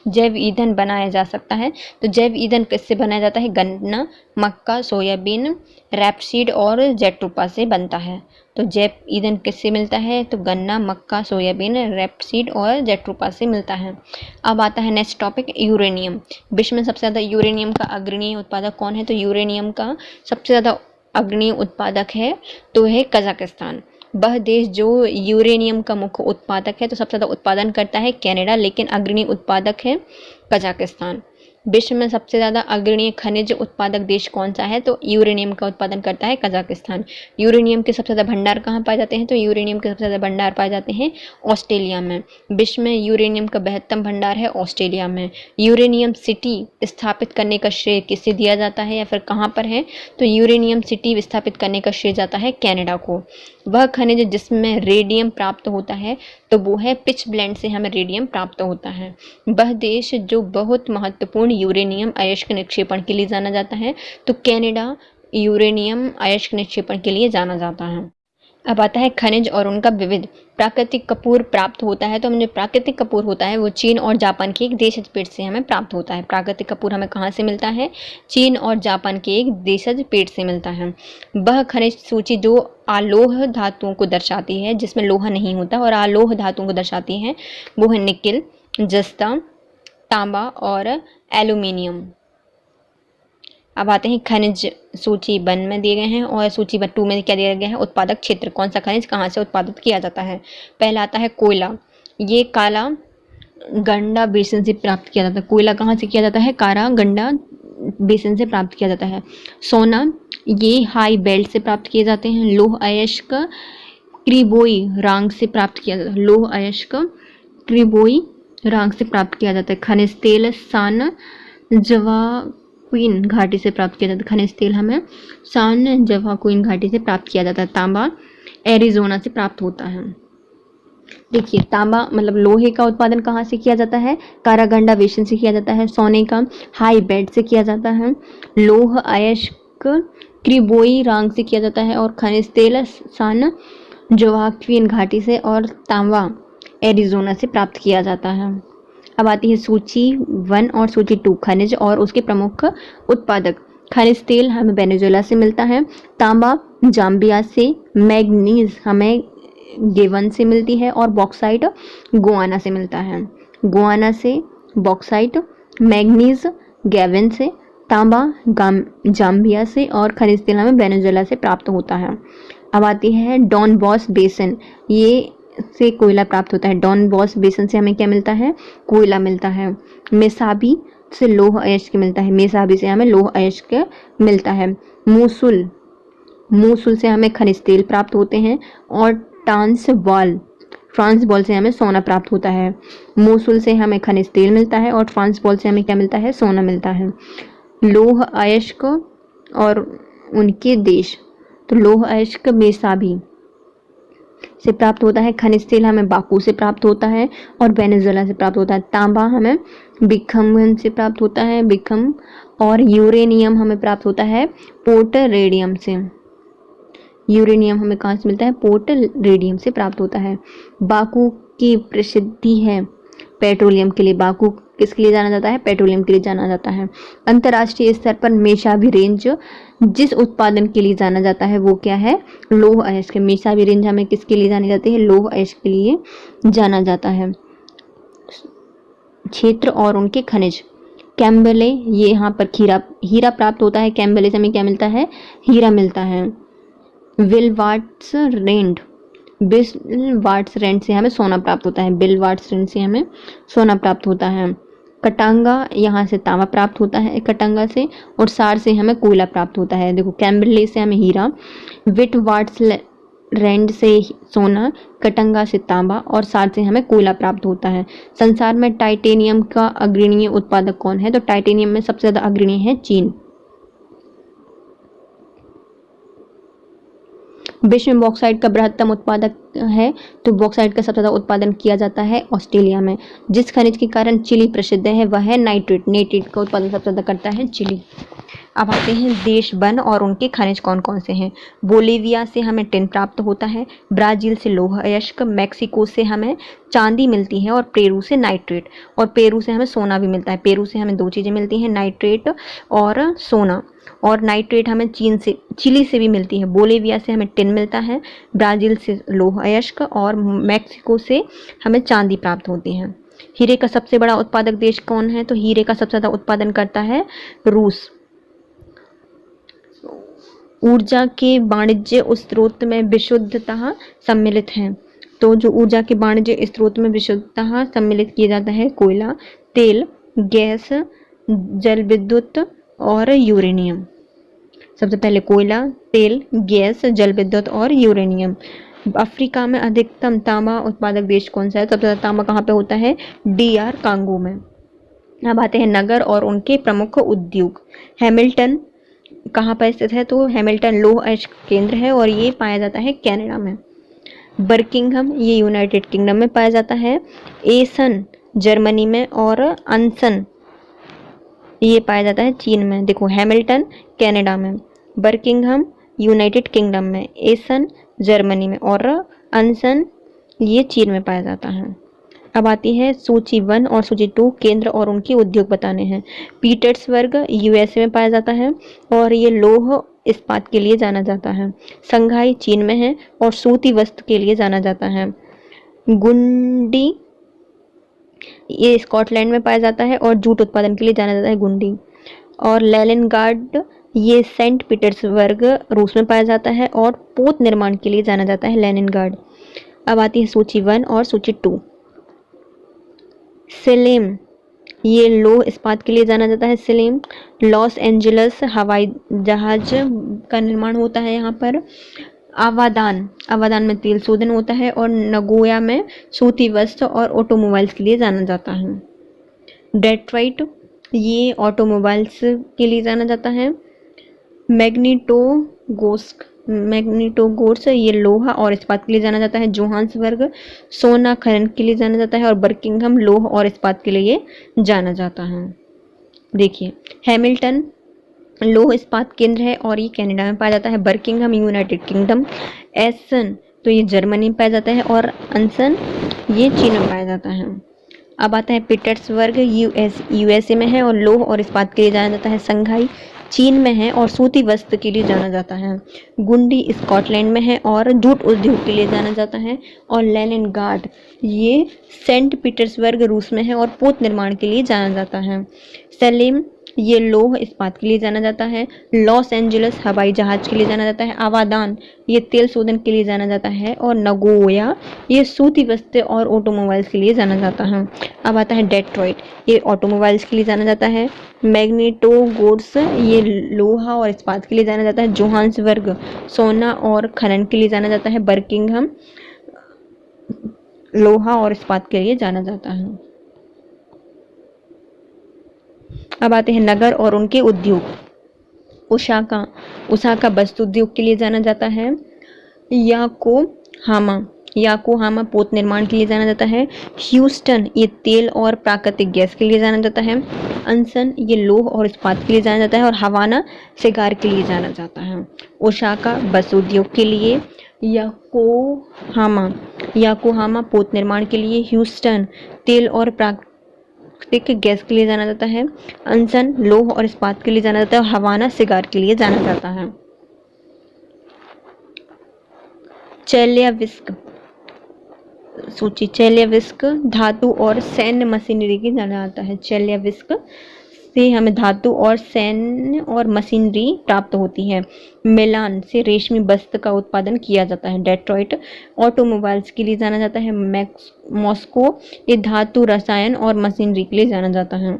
जैव ईंधन बनाया जा सकता है। तो जैव ईंधन किससे बनाया जाता है? गन्ना, मक्का, सोयाबीन, रैपसीड और जेट्रोपा से बनता है। तो जैव ईंधन किससे मिलता है? तो गन्ना, मक्का, सोयाबीन, रैपसीड और जेट्रोपा से मिलता है। अब आता है नेक्स्ट टॉपिक, यूरेनियम। विश्व में सबसे ज़्यादा यूरेनियम का अग्रणी उत्पादक कौन है? तो यूरेनियम का सबसे ज़्यादा अग्रणी उत्पादक है तो है कजाकिस्तान। वह देश जो यूरेनियम का मुख्य उत्पादक है, तो सबसे ज़्यादा उत्पादन करता है कनाडा, लेकिन अग्रणी उत्पादक है कजाकिस्तान। विश्व में सबसे ज़्यादा अग्रणी खनिज उत्पादक देश कौन सा है? तो यूरेनियम का उत्पादन करता है कजाकिस्तान। यूरेनियम के सबसे ज़्यादा भंडार कहाँ पाए जाते हैं? तो यूरेनियम के सबसे ज़्यादा भंडार पाए जाते हैं ऑस्ट्रेलिया में। विश्व में यूरेनियम का बृहत्तम भंडार है ऑस्ट्रेलिया में। यूरेनियम सिटी स्थापित करने का श्रेय किसे दिया जाता है या फिर कहाँ पर है? तो यूरेनियम सिटी स्थापित करने का श्रेय जाता है कनाडा को। वह खनिज जिसमें रेडियम प्राप्त होता है, तो वो है पिच ब्लेंड से हमें रेडियम प्राप्त होता है। वह देश जो बहुत महत्वपूर्ण यूरेनियम अयस्क निक्षेपण के लिए जाना जाता है, तो कनाडा यूरेनियम अयस्क निक्षेपण के लिए जाना जाता है। अब आता है खनिज और उनका विविध। प्राकृतिक कपूर प्राप्त होता है, तो हमें जो प्राकृतिक कपूर होता है वो चीन और जापान के एक देशज पेड़ से हमें प्राप्त होता है। प्राकृतिक कपूर हमें कहाँ से मिलता है? चीन और जापान के एक देशज पेड़ से मिलता है। वह खनिज सूची जो आलोह धातुओं को दर्शाती है, जिसमें लोहा नहीं होता, और आलोह धातुओं को दर्शाती है, वो है निकिल, जस्ता, तांबा और एल्यूमिनियम। अब आते हैं खनिज सूची 1 में दिए गए हैं और सूची 2 में क्या दिया गया है? उत्पादक क्षेत्र। कौन सा खनिज कहाँ से उत्पादित किया जाता है? पहला आता है कोयला। ये काला गंडा बेसिन से प्राप्त किया जाता है। कोयला कहाँ से किया जाता है? काला गंडा बेसिन से प्राप्त किया जाता है। सोना, ये हाई बेल्ट से प्राप्त किए जाते हैं। लोह अयस्क क्रिबोई रांग से प्राप्त किया जाता है। लोह अयस्क क्रिबोई रांग से प्राप्त किया जाता है। खनिज तेल सान जवाकुइन घाटी से प्राप्त किया जाता है। खनिज तेल हमें सान जवाकुइन घाटी से प्राप्त किया जाता है। तांबा एरिजोना से प्राप्त होता है। देखिए, तांबा मतलब लोहे का उत्पादन कहाँ से किया जाता है? कारागंडा बेसिन से किया जाता है। सोने का हाई बेल्ट से किया जाता है। लोह अयस्क क्रिबोई रांग से किया जाता है और खनिज तेल सान जोवाक्विन घाटी से और तांबा एरिजोना से प्राप्त किया जाता है। अब आती है सूची 1 और सूची 2, खनिज और उसके प्रमुख उत्पादक। खनिज तेल हमें वेनेजुएला से मिलता है। तांबा जाम्बिया से। मैग्नीज हमें गेवन से मिलती है और बॉक्साइट गुआना से मिलता है। गुआना से बॉक्साइट, मैग्नीज गैवन से, तांबा जाम्बिया से और खनिज तेल हमें वेनेजुएला से प्राप्त होता है। अब आती है डॉन बॉस बेसिन, ये से कोयला प्राप्त होता है। डॉन बॉस बेसिन से हमें क्या मिलता है? कोयला मिलता है। मेसाबी से लौह अयस्क मिलता है। मेसाबी से हमें लौह अयस्क मिलता है। मूसुल से हमें खनिज तेल प्राप्त होते हैं और ट्रांसवाल से हमें सोना प्राप्त होता है। मूसुल से हमें खनिज तेल मिलता है और ट्रांसवाल से हमें क्या मिलता है? सोना मिलता है। लौह अयस्क और उनके देश, तो लौह अयस्क मेसाबी से प्राप्त होता है। खनिज तेल हमें बाकू से प्राप्त होता है और वेनेजुएला से प्राप्त होता है। तांबा हमें बिखम से प्राप्त होता है, बिखम। और यूरेनियम हमें प्राप्त होता है पोर्ट रेडियम से। यूरेनियम हमें कहाँ से मिलता है? पोर्ट रेडियम से प्राप्त होता है। बाकू की प्रसिद्धि है पेट्रोलियम के लिए। बाकू किसके लिए जाना जाता है? पेट्रोलियम के लिए जाना जाता है। अंतर्राष्ट्रीय स्तर पर मेसाबी रेंज जिस उत्पादन के लिए जाना जाता है वो क्या है? लौह अयस्क। मेसाबी रेंज हमें किसके लिए जानी जाती है? लौह अयस्क के लिए जाना जाता है। क्षेत्र और उनके खनिज, कैम्बले, ये यहाँ पर हीरा प्राप्त होता है। कैम्बले से हमें क्या मिलता है? हीरा मिलता है। बिलवाट्सरैंड, बिलवाट्सरैंड से हमें सोना प्राप्त होता है। बिलवाट्सरैंड से हमें सोना प्राप्त होता है। कटांगा, यहाँ से तांबा प्राप्त होता है कटांगा से। और सार से हमें कोयला प्राप्त होता है। देखो, कैम्बरले से हमें हीरा, विटवाट्सरैंड से सोना, कटांगा से तांबा और सार से हमें कोयला प्राप्त होता है। संसार में टाइटेनियम का अग्रणीय उत्पादक कौन है? तो टाइटेनियम में सबसे ज़्यादा अग्रणीय है चीन। विश्व में बॉक्साइट का बृहत्तम उत्पादक है, तो बॉक्साइट का सबसे ज़्यादा उत्पादन किया जाता है ऑस्ट्रेलिया में। जिस खनिज के कारण चिली प्रसिद्ध है वह है नाइट्रेट। नाइट्रेट का उत्पादन सबसे ज़्यादा करता है चिली। अब आते हैं देश वन और उनके खनिज कौन कौन से हैं। बोलिविया से हमें टिन प्राप्त होता है। ब्राज़ील से लौह अयस्क। मैक्सिको से हमें चांदी मिलती है और पेरू से नाइट्रेट। और पेरू से हमें सोना भी मिलता है। पेरू से हमें दो चीज़ें मिलती हैं, नाइट्रेट और सोना। और नाइट्रेट हमें चिली से भी मिलती है। बोलिविया से हमें टिन मिलता है, ब्राज़ील से लौह अयस्क और मैक्सिको से हमें चांदी प्राप्त होती है। हीरे का सबसे बड़ा उत्पादक देश कौन है? तो हीरे का सबसे ज़्यादा उत्पादन करता है रूस। ऊर्जा के वाणिज्य स्रोत में विशुद्धतः सम्मिलित हैं, तो जो ऊर्जा के वाणिज्य स्रोत में विशुद्धतः सम्मिलित किया जाता है कोयला, तेल, गैस, जल विद्युत और यूरेनियम। सबसे पहले कोयला, तेल, गैस, जल विद्युत और यूरेनियम। अफ्रीका में अधिकतम तांबा उत्पादक देश कौन सा है? सबसे ज़्यादा तांबा कहाँ पे होता है? DR कांगो में। अब आते हैं नगर और उनके प्रमुख उद्योग। हैमिल्टन कहाँ पर स्थित है? तो हैमिल्टन लौह अयस्क केंद्र है और ये पाया जाता है कनाडा में। बर्किंघम, ये यूनाइटेड किंगडम में पाया जाता है। एसन जर्मनी में और अनसन ये पाया जाता है चीन में। देखो, हैमिल्टन कनाडा में, बर्किंघम यूनाइटेड किंगडम में, एसन जर्मनी में और अनसन ये चीन में पाया जाता है। अब आती है सूची 1 और सूची 2, केंद्र और उनके उद्योग बताने हैं। पीटर्सबर्ग USA में पाया जाता है और ये लौह इस्पात के लिए जाना जाता है। संघाई चीन में है और सूती वस्त्र के लिए जाना जाता है। गुंडी ये स्कॉटलैंड में पाया जाता है और जूट उत्पादन के लिए जाना जाता है गुंडी। और लेनिनग्राड ये सेंट पीटर्सबर्ग रूस में पाया जाता है और पोत निर्माण के लिए जाना जाता है लेनिनग्राड। अब आती है सूची 1 और सूची 2। सेलेम ये लौह इस्पात के लिए जाना जाता है सेलेम। लॉस एंजल्स हवाई जहाज का निर्माण होता है यहाँ पर। आवादान में तेल शोधन होता है और नगोया में सूती वस्त्र और ऑटोमोबाइल्स के लिए जाना जाता है। डेट्रॉइट ये ऑटोमोबाइल्स के लिए जाना जाता है। मैग्नीटोगोर्स ये लोहा और इस्पात के लिए जाना जाता है। जोहान्सबर्ग सोना खनन के लिए जाना जाता है और बर्किंघम लोह और इस्पात के लिए जाना जाता है। देखिए, हैमिल्टन लौह इस्पात केंद्र है और ये कनाडा में पाया जाता है। Buckingham United kingdom. एसन तो ये जर्मनी में पाया जाता है और अनसन ये चीन में पाया जाता है। अब आता है पीटर्सबर्ग USA में है और लौह और इस्पात के लिए जाना जाता है। संघाई चीन में है और सूती वस्त्र के लिए जाना जाता है। गुंडी स्कॉटलैंड में है और जूट उद्योग के लिए जाना जाता है। और लेनिनग्राड ये सेंट पीटर्सबर्ग रूस में है और पोत निर्माण के लिए जाना जाता है। सेलेम ये लौह इस्पात के लिए जाना जाता है। लॉस एंजल्स हवाई जहाज के लिए जाना जाता है। आवादान ये तेल शोधन के लिए जाना जाता है और नगोया ये सूती वस्त्र और ऑटोमोबाइल्स के लिए जाना जाता है। अब आता है डेट्रॉइट ये ऑटोमोबाइल्स के लिए जाना जाता है। मैग्नीटोगोर्स ये लोहा और इस्पात के लिए जाना जाता है। जोहान्सबर्ग सोना और खनन के लिए जाना जाता है। बर्किंघम लोहा और इस्पात के लिए जाना जाता है। अब आते हैं नगर और उनके उद्योग। ओसाका वस्त्र उद्योग के लिए जाना जाता है। याकोहामा पोत निर्माण के लिए जाना जाता है। ह्यूस्टन ये तेल और प्राकृतिक गैस के लिए जाना जाता है। अनसन ये लौह और इस्पात के लिए जाना जाता है। और हवाना सिगार के लिए जाना जाता है। ओसाका वस्त्र उद्योग के लिए, याकोहामा पोत निर्माण के लिए, ह्यूस्टन तेल और प्राकृतिक गैस के लिए जाना जाता है, अनसन लौह और इस्पात के लिए जाना जाता है, और हवाना सिगार के लिए जाना जाता है। चेल्याविस्क सूची। चेल्याविस्क धातु और सैन्य मशीनरी की जाना जाता है। चेल्याविस्क से हमें धातु और सैन्य और मशीनरी प्राप्त होती है। मिलान से रेशमी वस्त्र का उत्पादन किया जाता है। डेट्रॉइट ऑटोमोबाइल्स के लिए जाना जाता है। मॉस्को ये धातु रसायन और मशीनरी के लिए जाना जाता है।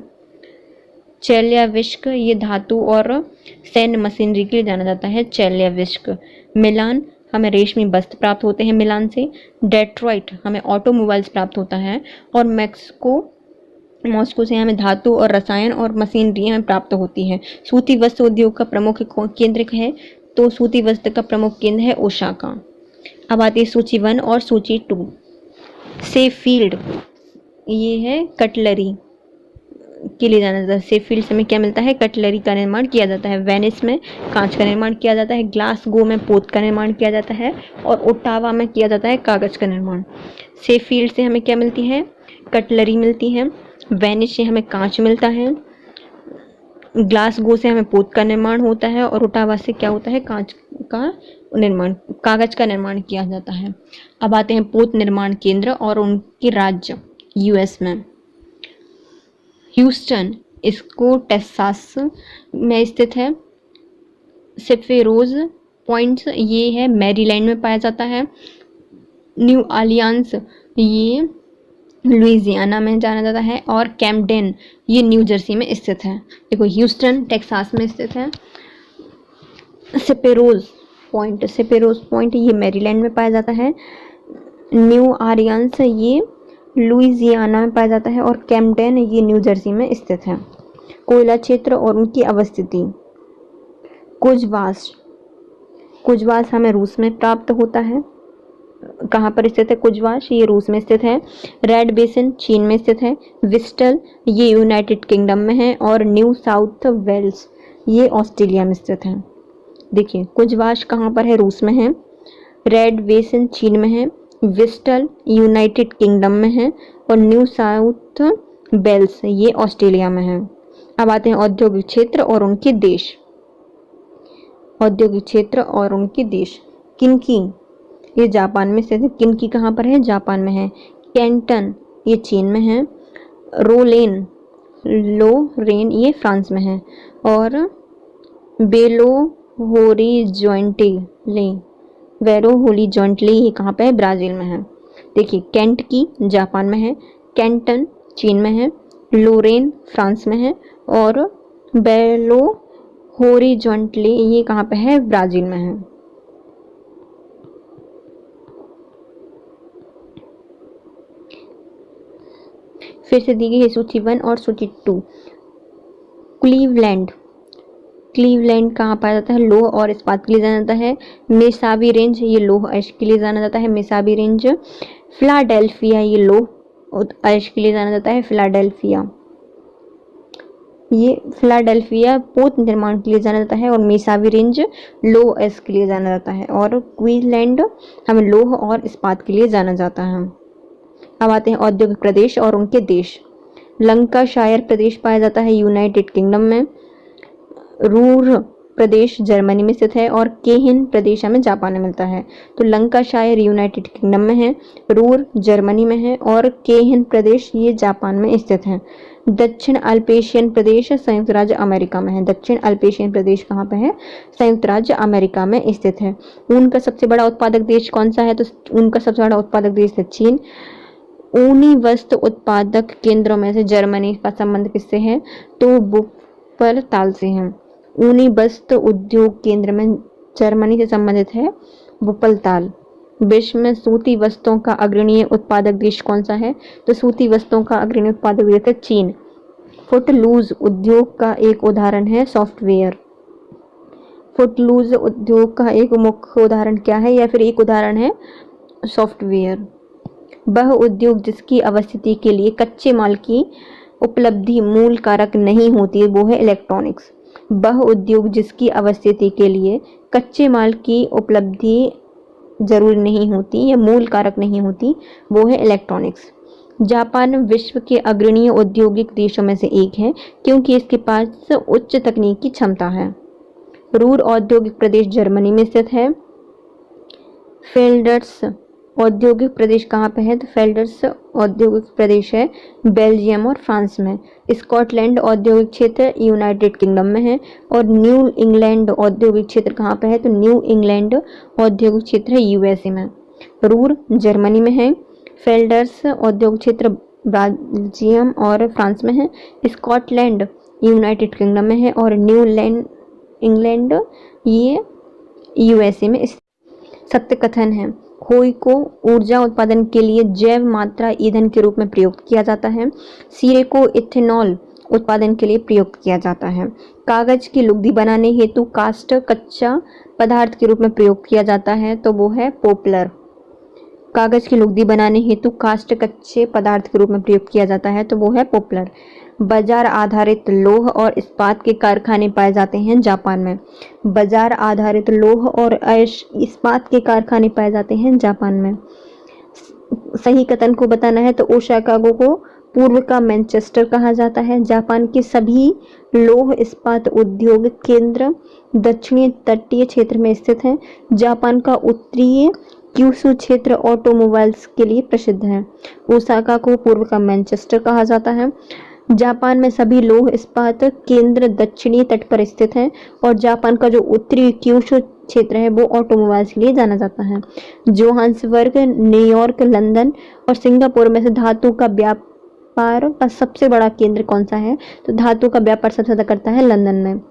चेल्याविस्क ये धातु और सैन्य मशीनरी के लिए जाना जाता है। चेल्याविस्क। मिलान हमें रेशमी वस्त्र प्राप्त होते हैं मिलान से। डेट्रॉइट हमें ऑटोमोबाइल्स प्राप्त होता है। और मॉस्को से हमें धातु और रसायन और मशीनरी हमें प्राप्त होती है। सूती वस्त्र उद्योग का प्रमुख केंद्र है, तो सूती वस्त्र का प्रमुख केंद्र है ओसाका। अब आती है सूची 1 और सूची 2। सेफील्ड ये है कटलरी के लिए जाना जाता है। सेफील्ड से हमें क्या मिलता है? कटलरी का निर्माण किया जाता है। वेनिस में कांच का निर्माण किया जाता है। ग्लासगो में पोत का निर्माण किया जाता है। और ओटावा में किया जाता है कागज का निर्माण। सेफील्ड से हमें क्या मिलती है? कटलरी मिलती है। वेनिस से हमें कांच मिलता है। ग्लासगो से हमें पोत का निर्माण होता है। और ओटावा से क्या होता है? कांच का निर्माण, कागज का निर्माण किया जाता है। अब आते हैं पोत निर्माण केंद्र और उनके राज्य। यूएस में ह्यूस्टन इसको टेक्सास में स्थित है। सेफेरोज पॉइंट ये है मैरीलैंड में पाया जाता है। न्यू ऑरलियंस ये लुइसियाना में जाना जाता है। और कैम्पडेन ये न्यू जर्सी में स्थित है। देखो ह्यूस्टन टेक्सास में स्थित है। सेफेरोज पॉइंट ये मैरीलैंड में पाया जाता है। न्यू ऑरलियंस ये लुइसियाना में पाया जाता है। और कैम्पडेन ये न्यू जर्सी में स्थित है। कोयला क्षेत्र और उनकी अवस्थिति। कुजवास हमें रूस में प्राप्त होता है। कहाँ पर स्थित है कुजवास? ये रूस में स्थित है। रेड बेसिन चीन में स्थित है। विस्टल ये यूनाइटेड किंगडम में है। और न्यू साउथ वेल्स ये ऑस्ट्रेलिया में स्थित है। देखिए कुजवास कहाँ पर है? रूस में है। रेड बेसिन चीन में है। विस्टल यूनाइटेड किंगडम में है। और न्यू साउथ वेल्स ये ऑस्ट्रेलिया में है। अब आते हैं औद्योगिक क्षेत्र और उनके देश। औद्योगिक क्षेत्र और उनके देश। किनकी ये जापान में स्थित है। किनकी कहाँ पर है? जापान में है। कैंटन ये चीन में है। लोरेन ये फ्रांस में है। और बेलो होरिज़ोंटली ये कहाँ पे है? ब्राज़ील में है। देखिए कैंट की जापान में है। कैंटन चीन में है। लोरेन फ्रांस में है। और बेलो होरिज़ोंटली ये कहाँ पे है? ब्राज़ील में है। फिर से दी गई है सूची 1 और सूची 2। क्लीवलैंड कहाँ पाया जाता है? लौह और इस्पात के लिए जाना जाता है। मेसाबी रेंज ये लौह अयस्क के लिए जाना जाता है। Mesabi range. फिलाडेल्फिया ये लौह अयस्क के लिए जाना जाता है। फिलाडेल्फिया पोत निर्माण के लिए जाना जाता है। और मेसाबी रेंज लौह अयस्क के लिए जाना जाता है। और क्वींसलैंड हमें लौह और इस्पात के लिए जाना जाता है। अब आते हैं औद्योगिक प्रदेश और उनके देश। लंकाशायर प्रदेश पाया जाता है यूनाइटेड किंगडम में। रूर प्रदेश जर्मनी में स्थित है। और केहिन प्रदेश हमें जापान में मिलता है। तो लंकाशायर यूनाइटेड किंगडम में है। रूर जर्मनी में है। और केहिन प्रदेश ये जापान में स्थित है। दक्षिण अल्पेशियन प्रदेश संयुक्त राज्य अमेरिका में है। दक्षिण अल्पेशियन प्रदेश कहाँ पे है? संयुक्त राज्य अमेरिका में स्थित है। ऊन का सबसे बड़ा उत्पादक देश कौन सा है? तो ऊन का सबसे बड़ा उत्पादक देश है चीन। ऊनी वस्त्र उत्पादक केंद्रों में से जर्मनी का संबंध किससे है? तो वुप्परताल से है। ऊनी वस्त्र उद्योग केंद्र में जर्मनी से संबंधित है वुप्परताल। विश्व में सूती वस्त्रों का अग्रणी उत्पादक देश कौन सा है? तो सूती वस्त्रों का अग्रणी उत्पादक देश है चीन। फुटलूज उद्योग का एक उदाहरण है सॉफ्टवेयर। फुटलूज उद्योग का एक मुख्य उदाहरण क्या है, या फिर एक उदाहरण है सॉफ्टवेयर। वह उद्योग जिसकी अवस्थिति के लिए कच्चे माल की उपलब्धि मूल कारक नहीं होती वो है इलेक्ट्रॉनिक्स। वह उद्योग जिसकी अवस्थिति के लिए कच्चे माल की उपलब्धि जरूरी नहीं होती या मूल कारक नहीं होती वो है इलेक्ट्रॉनिक्स। जापान विश्व के अग्रणी औद्योगिक देशों में से एक है क्योंकि इसके पास उच्च तकनीकी क्षमता है। रूर औद्योगिक प्रदेश जर्मनी में स्थित है। फेल्डर्स औद्योगिक प्रदेश कहाँ पे है, तो फेल्डर्स औद्योगिक प्रदेश है बेल्जियम और फ्रांस में। स्कॉटलैंड औद्योगिक क्षेत्र यूनाइटेड किंगडम में है। और न्यू इंग्लैंड औद्योगिक क्षेत्र कहाँ पे है, तो न्यू इंग्लैंड औद्योगिक क्षेत्र है यूएसए में। रूर जर्मनी में है। फेल्डर्स औद्योगिक क्षेत्र बेल्जियम और फ्रांस में है। स्कॉटलैंड यूनाइटेड किंगडम में है और न्यू इंग्लैंड ये यूएसए में। सत्य कथन है, खोई को ऊर्जा उत्पादन के लिए जैव मात्रा ईंधन के रूप में प्रयुक्त किया जाता है। सीरे को इथेनॉल उत्पादन के लिए प्रयुक्त किया जाता है। कागज की लुगदी बनाने हेतु काष्ठ कच्चा पदार्थ के रूप में प्रयोग किया जाता है तो वो है पोपलर। कागज की लुगदी बनाने हेतु काष्ठ कच्चे पदार्थ के रूप में प्रयोग किया जाता है तो वो है पोपलर। बाजार आधारित लौह और इस्पात के कारखाने पाए जाते हैं जापान में। बाजार आधारित लौह और इस्पात के कारखाने पाए जाते हैं जापान में। सही कथन को बताना है तो ओसाका को पूर्व का मैनचेस्टर कहा जाता है। जापान के सभी लौह इस्पात उद्योग केंद्र दक्षिणी तटीय क्षेत्र में स्थित हैं। जापान का उत्तरीय क्यूशू क्षेत्र ऑटोमोबाइल्स के लिए प्रसिद्ध है। ओसाका को पूर्व का मैनचेस्टर कहा जाता है। जापान में सभी लौह इस्पात केंद्र दक्षिणी तट पर स्थित हैं और जापान का जो उत्तरी क्यूशू क्षेत्र है वो ऑटोमोबाइल्स के लिए जाना जाता है। जोहान्सबर्ग, न्यूयॉर्क, लंदन और सिंगापुर में से धातु का व्यापार का सबसे बड़ा केंद्र कौन सा है, तो धातु का व्यापार सबसे ज्यादा करता है लंदन में।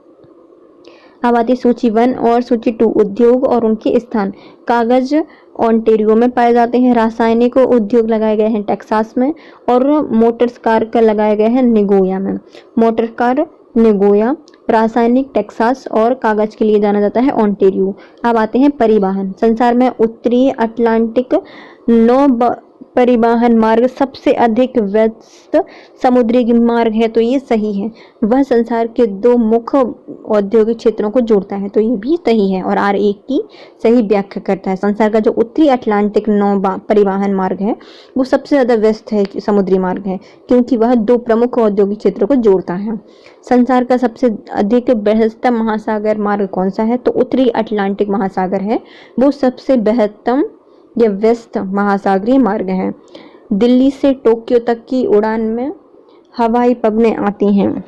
अब आती सूची 1 और सूची 2 उद्योग और उनके स्थान। कागज ओंटारियो में पाए जाते हैं। रासायनिक उद्योग लगाए गए हैं टेक्सास में और मोटर्स कार का लगाया गया है निगोया में। मोटर कार निगोया, रासायनिक टेक्सास और कागज के लिए जाना जाता है ओंटारियो। अब आते हैं परिवहन। संसार में उत्तरी अटलांटिक नौ परिवहन मार्ग सबसे अधिक व्यस्त समुद्री मार्ग है तो ये सही है। वह संसार के 2 मुख्य औद्योगिक क्षेत्रों को जोड़ता है तो ये भी सही है और R1 की सही व्याख्या करता है। संसार का जो उत्तरी अटलांटिक नौ परिवहन मार्ग है वो सबसे ज्यादा व्यस्त है समुद्री मार्ग है क्योंकि वह 2 प्रमुख औद्योगिक क्षेत्रों को जोड़ता है। संसार का सबसे अधिक बृहत्तम महासागर मार्ग कौन सा है, तो उत्तरी अटलांटिक महासागर है, वो सबसे बृहत्तम यह व्यस्त महासागरीय मार्ग है। दिल्ली से टोक्यो तक की उड़ान में हवाई पवनें आती हैं।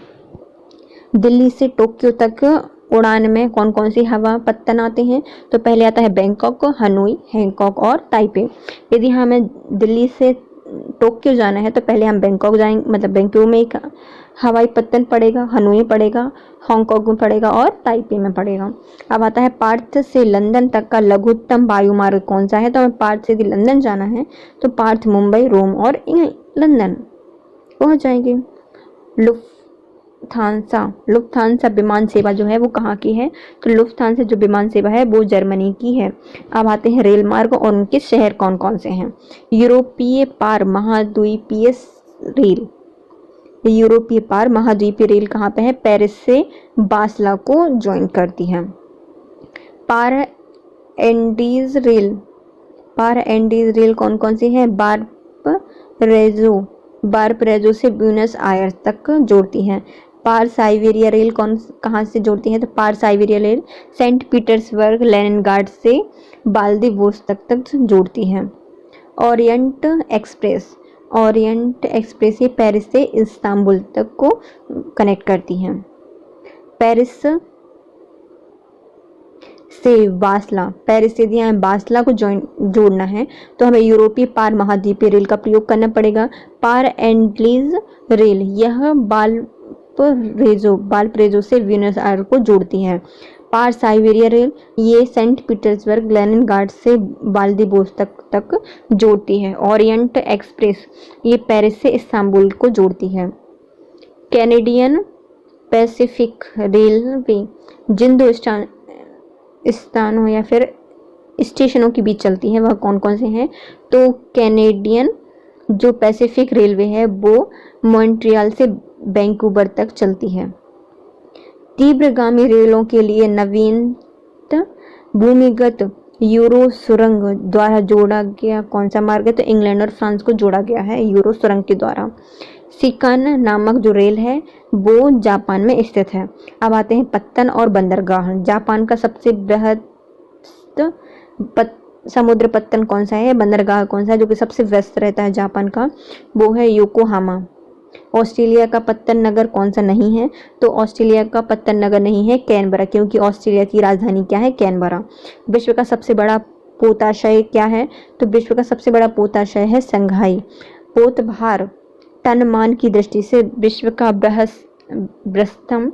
दिल्ली से टोक्यो तक उड़ान में कौन कौन सी हवा पत्तन आते हैं, तो पहले आता है बैंकॉक, हनोई, हैंगकॉक और ताइपे। यदि हमें दिल्ली से टोक्यो जाना है तो पहले हम बैंकॉक जाएंगे, मतलब बैंकॉक में एक हवाई पत्तन पड़ेगा, हनोई में पड़ेगा, हांगकांग में पड़ेगा और ताइपे में पड़ेगा। अब आता है पार्थ से लंदन तक का लघुत्तम वायुमार्ग कौन सा है, तो हमें पार्थ से यदि लंदन जाना है तो पार्थ मुंबई, रोम और लंदन पहुंच जाएंगे। लुफ्थांसा विमान सेवा जो है वो कहाँ की है, तो लुफ्थांसा जो विमान सेवा है वो जर्मनी की है। अब आते हैं रेल मार्ग और उनके शहर कौन कौन से हैं। यूरोपीय पार महाद्वीपीय रेल, यूरोपीय पार महाद्वीपीय रेल कहाँ पे है, पेरिस से बासला को ज्वाइन करती है। पार एंडीज रेल कौन कौन सी है, बार्प रेजो से ब्यूनस आयर्स तक जोड़ती है। पार साइबेरिया रेल कहाँ से जोड़ती है, तो पार Siberia rail Saint Petersburg Leningrad से व्लादिवोस्तोक तक जोड़ती है। ओरिएंट एक्सप्रेस ये पेरिस से इस्तांबुल तक को कनेक्ट करती है। पेरिस से यदि हमें बासला को जोड़ना है तो हमें यूरोपीय पार महाद्वीपीय रेल का प्रयोग करना पड़ेगा। पार एंडीज रेल यह बाल्परेजो से ब्यूनस आयर्स को जोड़ती है। पार साइबेरिया रेल ये सेंट पीटर्सबर्ग लेनिनग्राड से व्लादिवोस्तोक तक जोड़ती है। ओरिएंट एक्सप्रेस ये पेरिस से इस्तांबुल को जोड़ती है। कैनेडियन पैसिफिक रेलवे जिन दो स्थानों या फिर स्टेशनों के बीच चलती है वह कौन कौन से हैं? तो कैनेडियन जो पैसिफिक रेलवे है वो मॉन्ट्रियल से वैंकूवर तक चलती है। तीव्रगामी रेलों के लिए नवीनतम भूमिगत यूरो सुरंग द्वारा जोड़ा गया कौन सा मार्ग है? तो इंग्लैंड और फ्रांस को जोड़ा गया है यूरो सुरंग के द्वारा। शिकान नामक जो रेल है वो जापान में स्थित है। अब आते हैं पत्तन और बंदरगाह। जापान का सबसे बृहद समुद्र पत्तन कौन सा है? बंदरगाह कौन सा है जो कि सबसे व्यस्त रहता है जापान का? वो है योकोहामा। ऑस्ट्रेलिया का पत्तन नगर कौन सा नहीं है? तो ऑस्ट्रेलिया का पत्तन नगर नहीं है कैनबरा, क्योंकि ऑस्ट्रेलिया की राजधानी क्या है? कैनबरा। विश्व का सबसे बड़ा पोताशय क्या है? तो विश्व का सबसे बड़ा पोताशय है संघाई। पोतभार टन मान की दृष्टि से विश्व का बृहत्तम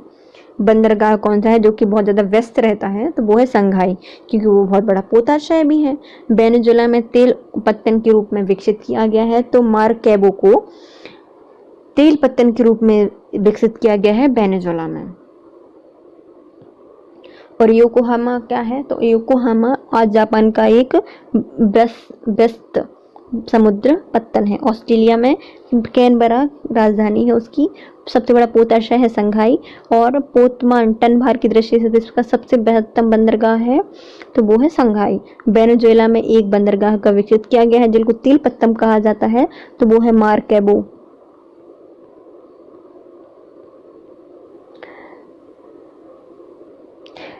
बंदरगाह कौन सा है जो कि बहुत ज़्यादा व्यस्त रहता है? तो वो है संघाई, क्योंकि वो बहुत बड़ा पोताशय भी है। वेनेजुएला में तेल पत्तन के रूप में विकसित किया गया है। तो मार्कैबो को तेल पत्तन के रूप में विकसित किया गया है वेनेजुएला में। और योकोहामा क्या है? तो योकोहामा आज जापान का एक व्यस्त समुद्र पत्तन है। ऑस्ट्रेलिया में कैनबरा राजधानी है उसकी। सबसे बड़ा पोताशय है संघाई। और पोतमान टन भार की दृष्टि से विश्व का सबसे बृहत्तम बंदरगाह है तो वो है संघाई। वेनेजुएला में एक बंदरगाह का विकसित किया गया है जिनको तेल पत्तन कहा जाता है, तो वो है मार्कैबो।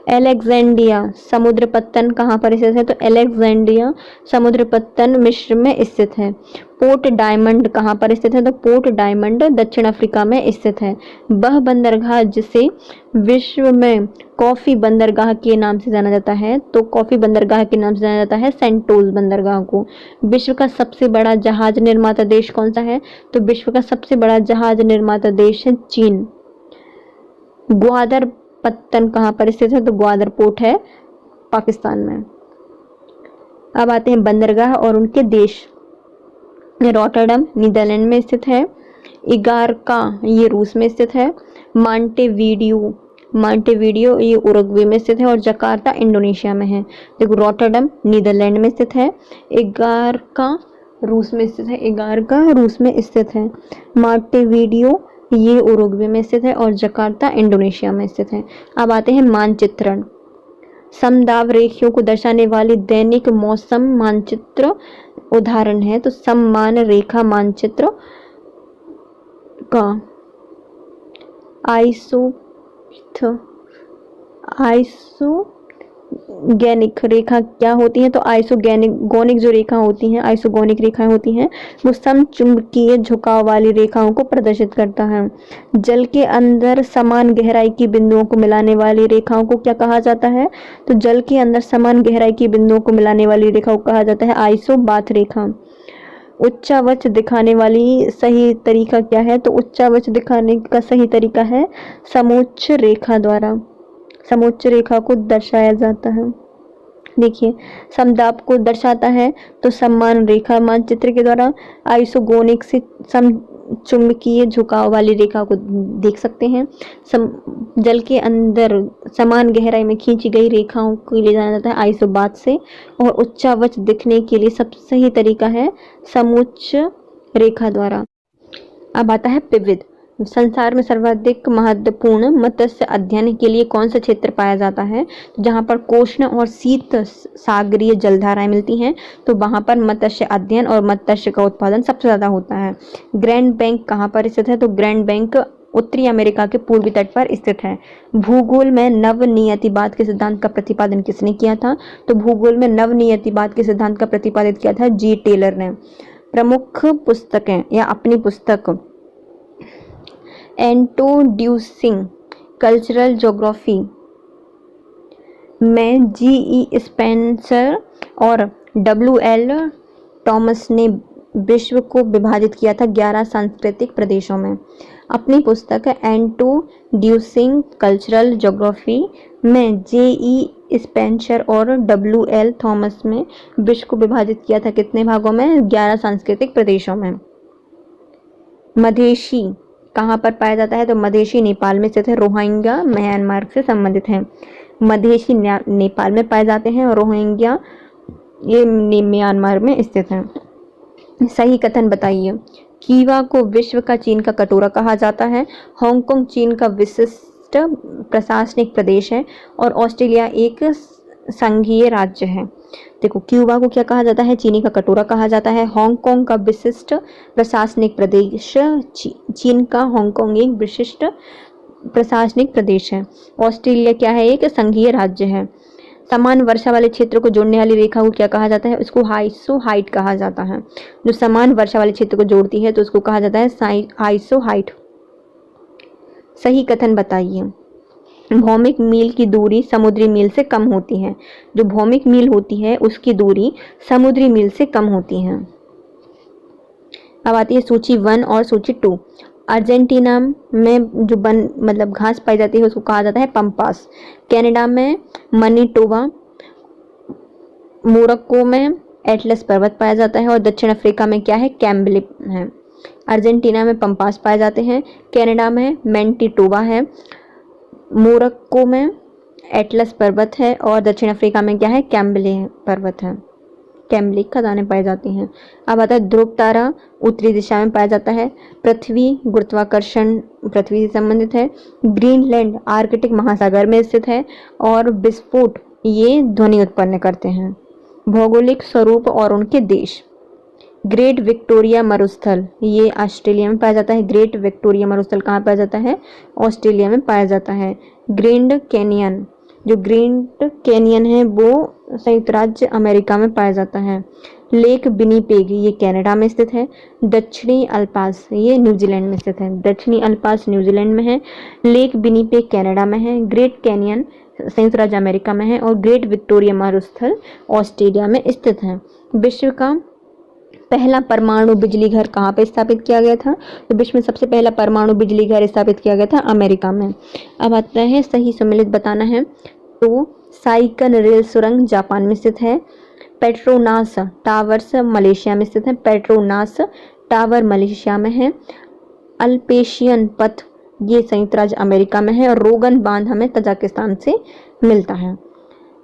एलेक्जेंड्रिया समुद्र पत्तन कहाँ पर स्थित है? तो एलेक्जेंड्रिया समुद्र पत्तन मिस्र में स्थित है। पोर्ट डायमंड कहाँ पर स्थित है? तो पोर्ट डायमंड दक्षिण अफ्रीका में स्थित है। वह बंदरगाह जिसे विश्व में कॉफी बंदरगाह के नाम से जाना जाता है, तो कॉफी बंदरगाह के नाम से जाना जाता है सेंटोस बंदरगाह को। विश्व का सबसे बड़ा जहाज निर्माता देश कौन सा है? तो विश्व का सबसे बड़ा जहाज निर्माता देश है चीन। ग्वादर पत्तन कहाँ पर स्थित है? तो ग्वादर पोर्ट है पाकिस्तान में। अब आते हैं बंदरगाह और उनके देश। रॉटरडम नीदरलैंड में स्थित है। इगारका ये रूस में स्थित है। मांटेवीडियो ये उरुग्वे में स्थित है। और जकार्ता इंडोनेशिया में है। देखो रॉटरडम नीदरलैंड में स्थित है। इगारका रूस में स्थित है। इगारका रूस में स्थित है। मांटेवीडियो ये उरुग्वे में स्थित है। और जकार्ता इंडोनेशिया में स्थित है। अब आते हैं मानचित्रण। समदाब रेखियों को दर्शाने वाली दैनिक मौसम मानचित्र उदाहरण है। तो सममान रेखा मानचित्र का आइसोगेनिक रेखा क्या होती है? तो आइसोगोनिक जो रेखा होती हैं, आइसोगोनिक रेखाएं होती हैं, वो समचुंबकीय झुकाव वाली रेखाओं को प्रदर्शित करता है। जल के अंदर समान गहराई की बिंदुओं को मिलाने वाली रेखाओं को क्या कहा जाता है? तो जल के अंदर समान गहराई की बिंदुओं को मिलाने वाली रेखाओं को कहा जाता है आइसोबाथ रेखा। उच्चावच दिखाने वाली सही तरीका क्या है? तो उच्चावच दिखाने का सही तरीका है समोच्च रेखा द्वारा। समोच्च रेखा को दर्शाया जाता है। देखिए समदाब को दर्शाता है तो समान रेखा मानचित्र के द्वारा। आइसोगोनिक से समचुंबकीय झुकाव वाली रेखा को देख सकते हैं। जल के अंदर समान गहराई में खींची गई रेखाओं को ले जाना जाता है आइसोबाथ से। और उच्चावच दिखने के लिए सबसे सही तरीका है समोच्च रेखा द्वारा। अब आता है विविध। संसार में सर्वाधिक महत्वपूर्ण मत्स्य अध्ययन के लिए कौन सा क्षेत्र पाया जाता है? जहाँ पर कोष्ण और शीत सागरीय जलधाराएं मिलती हैं, तो वहाँ पर मत्स्य अध्ययन और मत्स्य का उत्पादन सबसे ज़्यादा होता है। ग्रैंड बैंक कहाँ पर स्थित है? तो ग्रैंड बैंक उत्तरी अमेरिका के पूर्वी तट पर स्थित है। भूगोल में नवनियतिवाद के सिद्धांत का प्रतिपादन किसने किया था? तो भूगोल में नवनियतिवाद के सिद्धांत का प्रतिपादित किया था जी टेलर ने। प्रमुख पुस्तकें या अपनी पुस्तक इंट्रोड्यूसिंग कल्चरल ज्योग्राफी में जी.ई. स्पेंसर और डब्ल्यू.एल. टॉमस ने विश्व को विभाजित किया था 11 सांस्कृतिक प्रदेशों में। अपनी पुस्तक इंट्रोड्यूसिंग कल्चरल ज्योग्राफी में जे.ई. स्पेंसर और डब्ल्यू.एल. थॉमस ने विश्व को विभाजित किया था कितने भागों में? 11 सांस्कृतिक प्रदेशों में। मधेशी कहाँ पर पाया जाता है? तो मधेशी नेपाल में स्थित है। रोहिंग्या म्यांमार से संबंधित है। मधेशी नेपाल में पाए जाते हैं और रोहिंग्या ये म्यांमार में स्थित है। सही कथन बताइए। कीवा को विश्व का चीन का कटोरा कहा जाता है। हांगकांग चीन का विशिष्ट प्रशासनिक प्रदेश है और ऑस्ट्रेलिया एक संघीय राज्य है। देखो, क्यूबा को क्या कहा जाता है? चीनी का कटोरा कहा जाता है। हांगकांग का विशिष्ट प्रशासनिक प्रदेश, चीन का हांगकांग एक विशिष्ट प्रशासनिक प्रदेश है। ऑस्ट्रेलिया क्या है? एक संघीय राज्य है। समान वर्षा वाले क्षेत्र को जोड़ने वाली रेखा को क्या कहा जाता है? उसको आइसोहाइट कहा जाता है। जो समान वर्षा वाले क्षेत्र को जोड़ती है तो उसको कहा जाता है आइसोहाइट। सही कथन बताइए। भौमिक मील की दूरी समुद्री मील से कम होती है। जो भौमिक मील होती है उसकी दूरी समुद्री मील से कम होती है। अब आती है सूची 1 और सूची 2। अर्जेंटीना में जो मतलब घास पाई जाती है उसको कहा जाता है पंपास। कनाडा में मनीटोबा, मोरक्को में एटलस पर्वत पाया जाता है और दक्षिण अफ्रीका में क्या है? कैम्बले है। अर्जेंटीना में पंपास पाए जाते हैं, कनाडा में मैनीटोबा है, मोरक्को में एटलस पर्वत है और दक्षिण अफ्रीका में क्या है? कैम्बले पर्वत है। कैम्बले खदानें पाई जाती हैं। अब आता है ध्रुव तारा उत्तरी दिशा में पाया जाता है। पृथ्वी गुरुत्वाकर्षण पृथ्वी से संबंधित है। ग्रीनलैंड आर्कटिक महासागर में स्थित है और विस्फोट ये ध्वनि उत्पन्न करते हैं। भौगोलिक स्वरूप और उनके देश। ग्रेट विक्टोरिया मरुस्थल ये ऑस्ट्रेलिया में पाया जाता है। ग्रेट विक्टोरिया मरुस्थल कहाँ पाया जाता है? ऑस्ट्रेलिया में पाया जाता है। ग्रैंड कैनियन, जो ग्रैंड कैनियन है वो संयुक्त राज्य अमेरिका में पाया जाता है। लेक विनिपेग ये कनाडा में स्थित है। दक्षिणी अल्पास ये न्यूजीलैंड में स्थित है। दक्षिणी अल्पास न्यूजीलैंड में है। लेक विनिपेग कनाडा में है। ग्रेट कैनियन संयुक्त राज्य अमेरिका में है और ग्रेट विक्टोरिया मरुस्थल ऑस्ट्रेलिया में स्थित है। विश्व का पहला परमाणु बिजली घर कहाँ पे स्थापित किया गया था? तो विश्व में सबसे पहला परमाणु बिजली घर स्थापित किया गया था अमेरिका में। अब आता है सही सम्मिलित बताना है। तो साइकन रेल सुरंग जापान में स्थित है। पेट्रोनास टावर्स मलेशिया में स्थित है। पेट्रोनास टावर मलेशिया में है। अल्पेशियन पथ ये संयुक्त राज्य अमेरिका में है और रोगन बांध हमें तजाकिस्तान से मिलता है।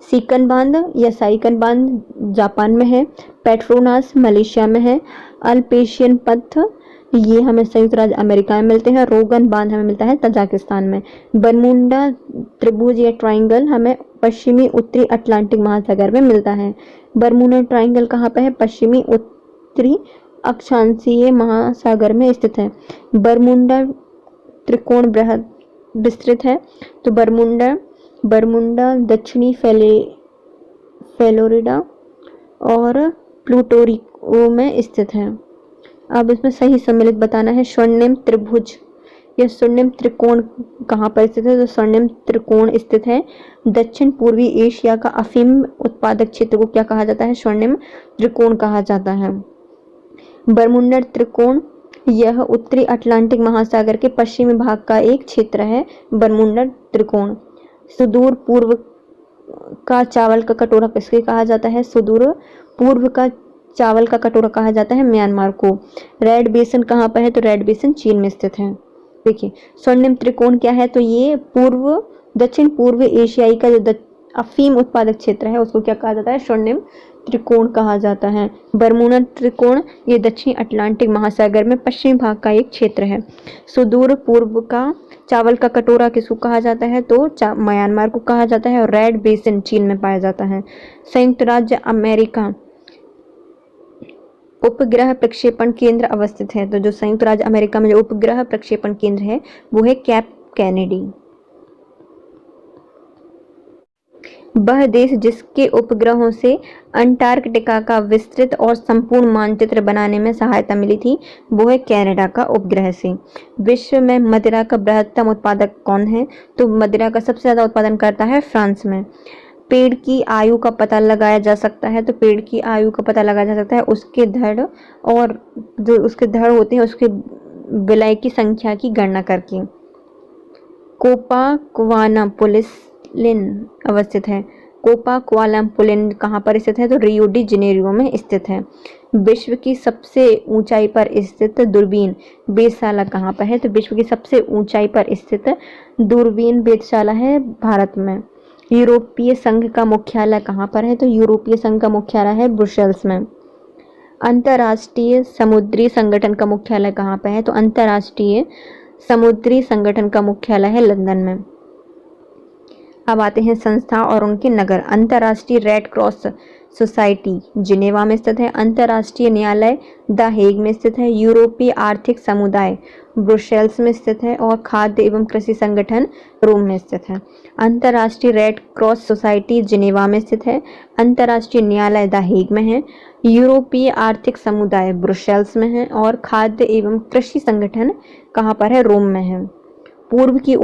सीकन बांध या साइकन बांध जापान में है। पेट्रोनास मलेशिया में है। अल्पेशियन पथ ये हमें संयुक्त राज्य अमेरिका में मिलते हैं। रोगन बांध हमें मिलता है तजाकिस्तान में। बरमुंडा त्रिभुज या ट्राइंगल हमें पश्चिमी उत्तरी अटलांटिक महासागर में मिलता है। बरमुडा ट्राइंगल कहाँ पे है? पश्चिमी उत्तरी अक्षांशीय महासागर में स्थित है। बरमुंडा त्रिकोण बृहद विस्तृत है। तो बरमुंडा दक्षिणी फ्लोरिडा और प्लूटोरिको में स्थित है। अब इसमें सही सम्मिलित बताना है। स्वर्णिम त्रिभुज या स्वर्णिम त्रिकोण कहाँ पर स्थित है? तो स्वर्णिम त्रिकोण स्थित है दक्षिण पूर्वी एशिया का अफीम उत्पादक क्षेत्र को क्या कहा जाता है? स्वर्णिम त्रिकोण कहा जाता है। बरमुंडा त्रिकोण यह उत्तरी अटलांटिक महासागर के पश्चिमी भाग का एक क्षेत्र है। बरमुंडा त्रिकोण। सुदूर पूर्व का चावल का कटोरा किसके कहा जाता है? सुदूर पूर्व का चावल का कटोरा कहा जाता है म्यांमार को। रेड बेसिन कहाँ पर है? तो रेड बेसिन चीन में स्थित है। देखिए, स्वर्णिम त्रिकोण क्या है? तो ये दक्षिण पूर्व एशियाई का जो अफीम उत्पादक क्षेत्र है उसको क्या कहा जाता है? स्वर्णिम त्रिकोण कहा जाता है। बरमुडा त्रिकोण ये दक्षिणी अटलांटिक महासागर में पश्चिमी भाग का एक क्षेत्र है। सुदूर पूर्व का चावल का कटोरा किसको कहा जाता है? तो म्यांमार को कहा जाता है और रेड बेसिन चीन में पाया जाता है। संयुक्त राज्य अमेरिका उपग्रह प्रक्षेपण केंद्र अवस्थित है। तो जो संयुक्त राज्य अमेरिका में जो उपग्रह प्रक्षेपण केंद्र है वो है कैप कैनेडी। वह देश जिसके उपग्रहों से अंटार्कटिका का विस्तृत और संपूर्ण मानचित्र बनाने में सहायता मिली थी वो है कनाडा का उपग्रह से। विश्व में मदिरा का बृहत्तम उत्पादक कौन है? तो मदिरा का सबसे ज्यादा उत्पादन करता है फ्रांस में। पेड़ की आयु का पता लगाया जा सकता है। तो पेड़ की आयु का पता लगाया जा सकता है उसके धड़ और जो उसके धड़ होते हैं उसके विलय की संख्या की गणना करके। कोपाक्वालापुलिन अवस्थित है। कोपाक्वालापुलिन कहाँ पर स्थित है? तो रियो डी जेनेरियो में स्थित है। विश्व की सबसे ऊंचाई पर स्थित दूरबीन वेधशाला कहाँ पर है? तो विश्व की सबसे ऊंचाई पर स्थित दूरबीन वेधशाला है भारत में। यूरोपीय संघ का मुख्यालय कहाँ पर है? तो यूरोपीय संघ का मुख्यालय है ब्रुसेल्स में। अंतर्राष्ट्रीय समुद्री संगठन का मुख्यालय कहाँ पर है? तो अंतर्राष्ट्रीय समुद्री संगठन का मुख्यालय है लंदन में। अब आते हैं संस्था और उनके नगर। अंतर्राष्ट्रीय रेड क्रॉस सोसाइटी जिनेवा में स्थित है। अंतर्राष्ट्रीय न्यायालय द हेग में स्थित है। यूरोपीय आर्थिक समुदाय ब्रुसेल्स में स्थित है और खाद्य एवं कृषि संगठन रोम में स्थित है। अंतर्राष्ट्रीय रेड क्रॉस सोसाइटी जिनेवा में स्थित है। अंतर्राष्ट्रीय न्यायालय द हेग में है। यूरोपीय आर्थिक समुदाय ब्रुसेल्स में है और खाद्य एवं कृषि संगठन कहाँ पर है? रोम में है। पूर्व की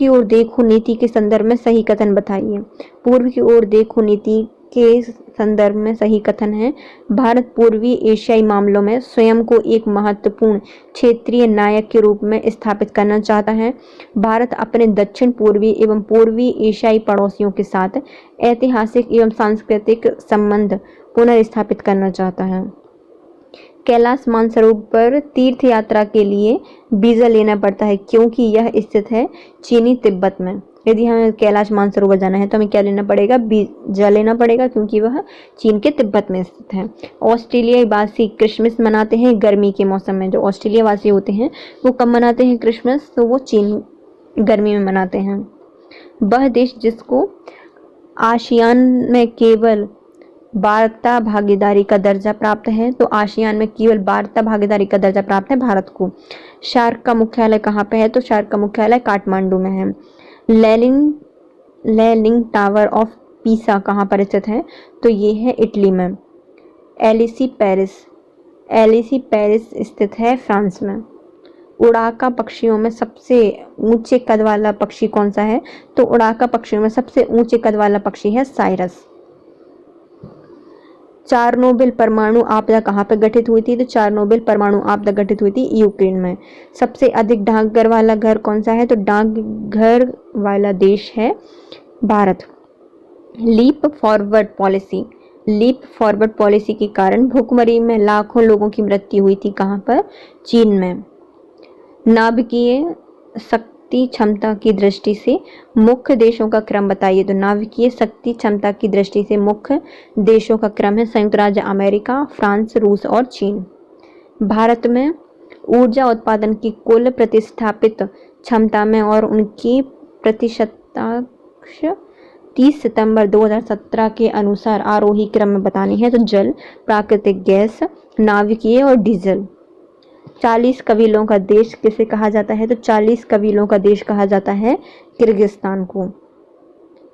ओर देखो नीति के संदर्भ में सही कथन बताइए। पूर्व की ओर देखो नीति के संदर्भ में सही कथन है, भारत पूर्वी एशियाई मामलों में स्वयं को एक महत्वपूर्ण क्षेत्रीय नायक के रूप में स्थापित करना चाहता है। भारत अपने दक्षिण पूर्वी एवं पूर्वी एशियाई पड़ोसियों के साथ ऐतिहासिक एवं सांस्कृतिक संबंध पुनर्स्थापित करना चाहता है। कैलाश मानसरोवर तीर्थ यात्रा के लिए वीजा लेना पड़ता है क्योंकि यह स्थित है चीनी तिब्बत में। यदि हमें कैलाश मानसरोवर जाना है तो हमें क्या लेना पड़ेगा? वीजा लेना पड़ेगा क्योंकि वह चीन के तिब्बत में स्थित है। ऑस्ट्रेलियाई वासी क्रिसमस मनाते हैं गर्मी के मौसम में। जो ऑस्ट्रेलिया वासी होते हैं वो कब मनाते हैं क्रिसमस? तो वो चीन गर्मी में मनाते हैं। वह देश जिसको आसियान में केवल वार्ता भागीदारी का दर्जा प्राप्त है, तो आसियान में केवल वार्ता भागीदारी का दर्जा प्राप्त है भारत को। शार्क का मुख्यालय कहाँ पे है? तो शार्क का मुख्यालय काठमांडू में है। लेनिंग टावर ऑफ पीसा कहाँ पर स्थित है? तो ये है इटली में। एलिसी पेरिस स्थित है फ्रांस में। उड़ाका पक्षियों में सबसे ऊंचे कद वाला पक्षी कौन सा है? तो उड़ाका पक्षियों में सबसे ऊंचे कद वाला पक्षी है साइरस। चारनोबिल परमाणु आपदा कहाँ पर घटित हुई थी? तो चारनोबिल परमाणु आपदा घटित हुई थी यूक्रेन में। सबसे अधिक डाकघर वाला घर कौन सा है? तो डाकघर वाला देश है भारत। लीप फॉरवर्ड पॉलिसी के कारण भूखमरी में लाखों लोगों की मृत्यु हुई थी। कहाँ पर? चीन में। नाभिकीय शक्ति क्षमता की दृष्टि से मुख्य देशों का क्रम बताइए। तो नाभिकीय शक्ति क्षमता की दृष्टि से मुख्य देशों का क्रम है संयुक्त राज्य अमेरिका, फ्रांस, रूस और चीन। भारत में ऊर्जा उत्पादन की कुल प्रतिस्थापित क्षमता में और उनकी प्रतिशतांश 30 सितंबर 2017 के अनुसार आरोही क्रम में बतानी है। तो जल, प्राकृतिक गैस, नाभिकीय और डीजल। 40 कबीलों का देश किसे कहा जाता है? तो 40 कबीलों का देश कहा जाता है किर्गिस्तान को।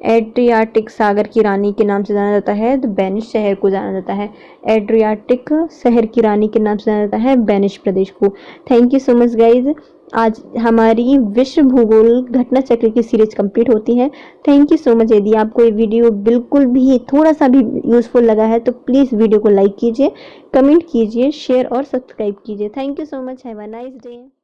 एड्रियाटिक सागर की रानी के नाम से जाना जाता है तो बेनिश शहर को जाना जाता है। एड्रियाटिक शहर की रानी के नाम से जाना जाता है बेनिश प्रदेश को। Thank you so much guys. आज हमारी विश्व भूगोल घटना चक्र की सीरीज कंप्लीट होती है। Thank you so much. यदि आपको ये वीडियो बिल्कुल भी थोड़ा सा भी यूजफुल लगा है तो प्लीज़ वीडियो को लाइक कीजिए, कमेंट कीजिए, शेयर और सब्सक्राइब कीजिए। Thank you so much. Have a nice day.